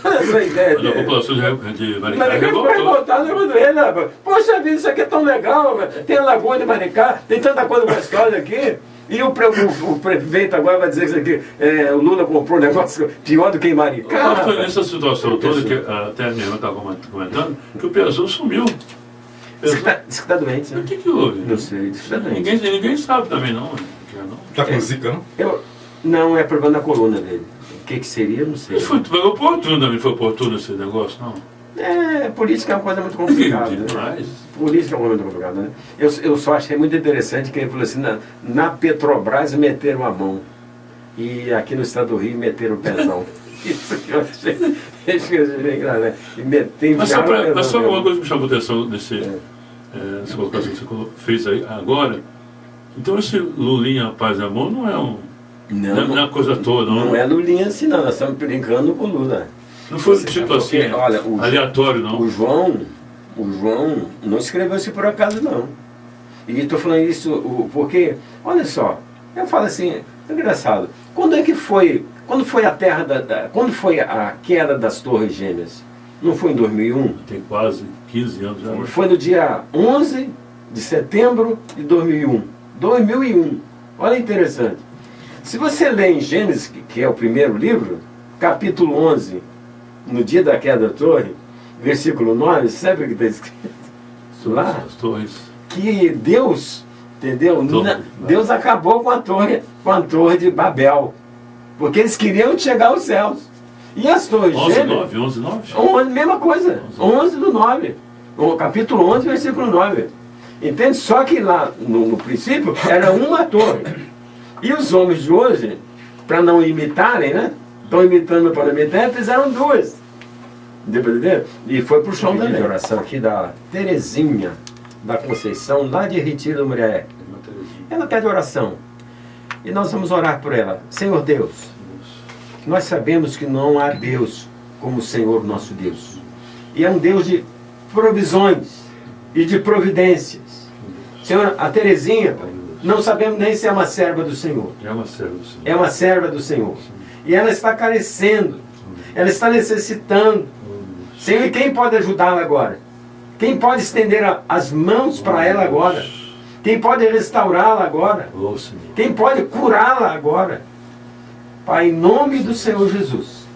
Essa ideia Mas a população de Maricá Maricá foi revoltou. revoltada, levando ele, rapaz. Poxa vida, isso aqui é tão legal, velho. Tem a Lagoa de Maricá, tem tanta coisa gostosa aqui. E o prefeito agora vai dizer que isso aqui, o Lula comprou um negócio pior do que em Maricá. Pastor, nessa situação toda, que até a minha irmã estava comentando, que o Pezão sumiu. Diz que tá doente, O né? que houve? Não sei, diz que tá doente. Ninguém sabe também, não. Tá com zica, não? Não, é problema da coluna dele. O que seria, não sei. Foi oportuno também, foi oportuno esse negócio, não? Política é uma coisa muito complicada, né? Demais. Política é uma coisa muito complicada, né? Eu só achei muito interessante que ele falou assim, na Petrobras meteram a mão. E aqui no estado do Rio meteram o pezão. Isso que eu achei engraçado, né? E Mas só uma coisa que me chamou a atenção nessa colocação que você fez aí agora. Então esse Lulinha Paz e Amor não é não é uma coisa toda, não? Não é Lulinha assim, não. Nós estamos brincando com o Lula. Não foi tipo assim, olha, aleatório, não? O João não escreveu isso por acaso, não. E estou falando isso porque, olha só, eu falo assim, é engraçado. Quando foi a quando foi a queda das Torres Gêmeas? Não foi em 2001? Tem quase 15 anos já. Foi no dia 11 de setembro de 2001. 2001. Olha interessante. Se você lê em Gênesis, que é o primeiro livro, capítulo 11, no dia da queda da torre, versículo 9, sabe o que está escrito? Lá, As torres. que Deus, entendeu? Deus acabou com a torre de Babel, porque eles queriam chegar aos céus. E as torres 11, 9? Mesma coisa, 11 do 9, o capítulo 11, versículo 9. Entende? Só que lá, no princípio, era uma torre. E os homens de hoje, para não imitarem, né? Estão imitando para imitar, fizeram duas. Entendeu? E foi para o chão também. A oração aqui da Terezinha da Conceição, lá de Retiro do Mulher. Ela pede oração. E nós vamos orar por ela. Senhor Deus, nós sabemos que não há Deus como o Senhor nosso Deus. E é um Deus de provisões e de providências. Senhor, a Terezinha, pai, não sabemos nem se é uma serva do Senhor. É uma serva do Senhor. É uma serva do Senhor. E ela está carecendo. Ela está necessitando. Senhor, e quem pode ajudá-la agora? Quem pode estender as mãos para ela agora? Quem pode restaurá-la agora? Quem pode curá-la agora? Pai, em nome do Senhor Jesus,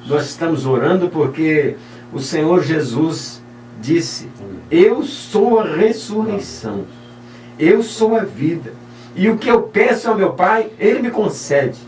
nós estamos orando porque o Senhor Jesus disse: eu sou a ressurreição, eu sou a vida, e o que eu peço ao meu Pai, Ele me concede.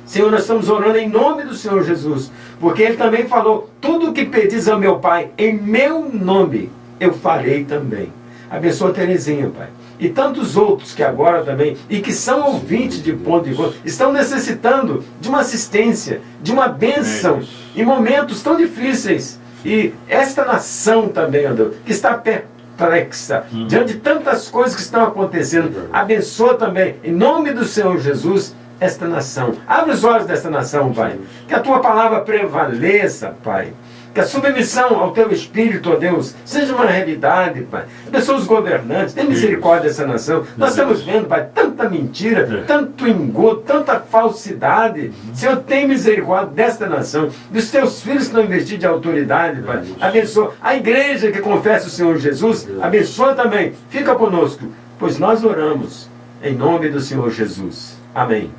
Senhor, nós estamos orando em nome do Senhor Jesus, porque Ele também falou: tudo o que pedis ao meu Pai, em meu nome, eu farei também. Abençoa a Terezinha, Pai. E tantos outros que agora também, e que são ouvintes de Ponto de Encontro, estão necessitando de uma assistência, de uma bênção, em momentos tão difíceis. E esta nação também, ó Deus, que está perplexa, diante de tantas coisas que estão acontecendo, abençoa também, em nome do Senhor Jesus, esta nação. Abre os olhos desta nação, Pai. Que a Tua palavra prevaleça, Pai. Que a submissão ao Teu Espírito, ó Deus, seja uma realidade, Pai. Abençoa os governantes, tem misericórdia dessa nação. Nós estamos vendo, Pai, tanta mentira, tanto engodo, tanta falsidade. Senhor, tem misericórdia desta nação, dos Teus filhos que não investiram de autoridade, Pai. Abençoa a igreja que confessa o Senhor Jesus, abençoa também. Fica conosco, pois nós oramos em nome do Senhor Jesus. Amém.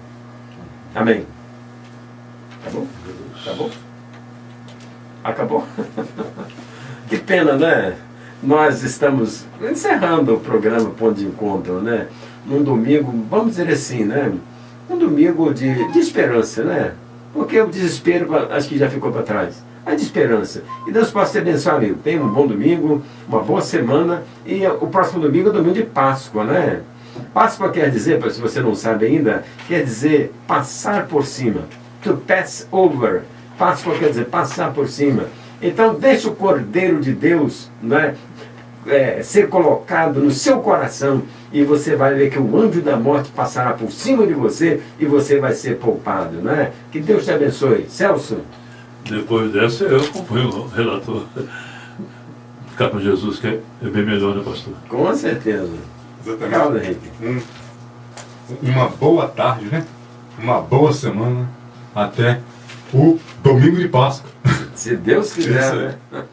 Amém. Tá bom? Tá bom? Acabou? Que pena, né? Nós estamos encerrando o programa Ponto de Encontro, né? Num domingo, vamos dizer assim, né? Um domingo de esperança, né? Porque o desespero, acho que já ficou para trás. A de esperança. E Deus possa te abençoar, amigo. Tenha um bom domingo, uma boa semana. E o próximo domingo é o domingo de Páscoa, né? Páscoa quer dizer, se você não sabe ainda, quer dizer passar por cima. To pass over. Páscoa quer dizer passar por cima. Então deixa o Cordeiro de Deus, né, ser colocado no seu coração, e você vai ver que o anjo da morte passará por cima de você e você vai ser poupado, né? Que Deus te abençoe. Celso? Depois dessa eu acompanho o relator. Ficar com Jesus, que é bem melhor, né, pastor? Com certeza. Exatamente. Legal, Henrique. Uma boa tarde, né? Uma boa semana. Até o domingo de Páscoa. Se Deus quiser, Isso aí. né?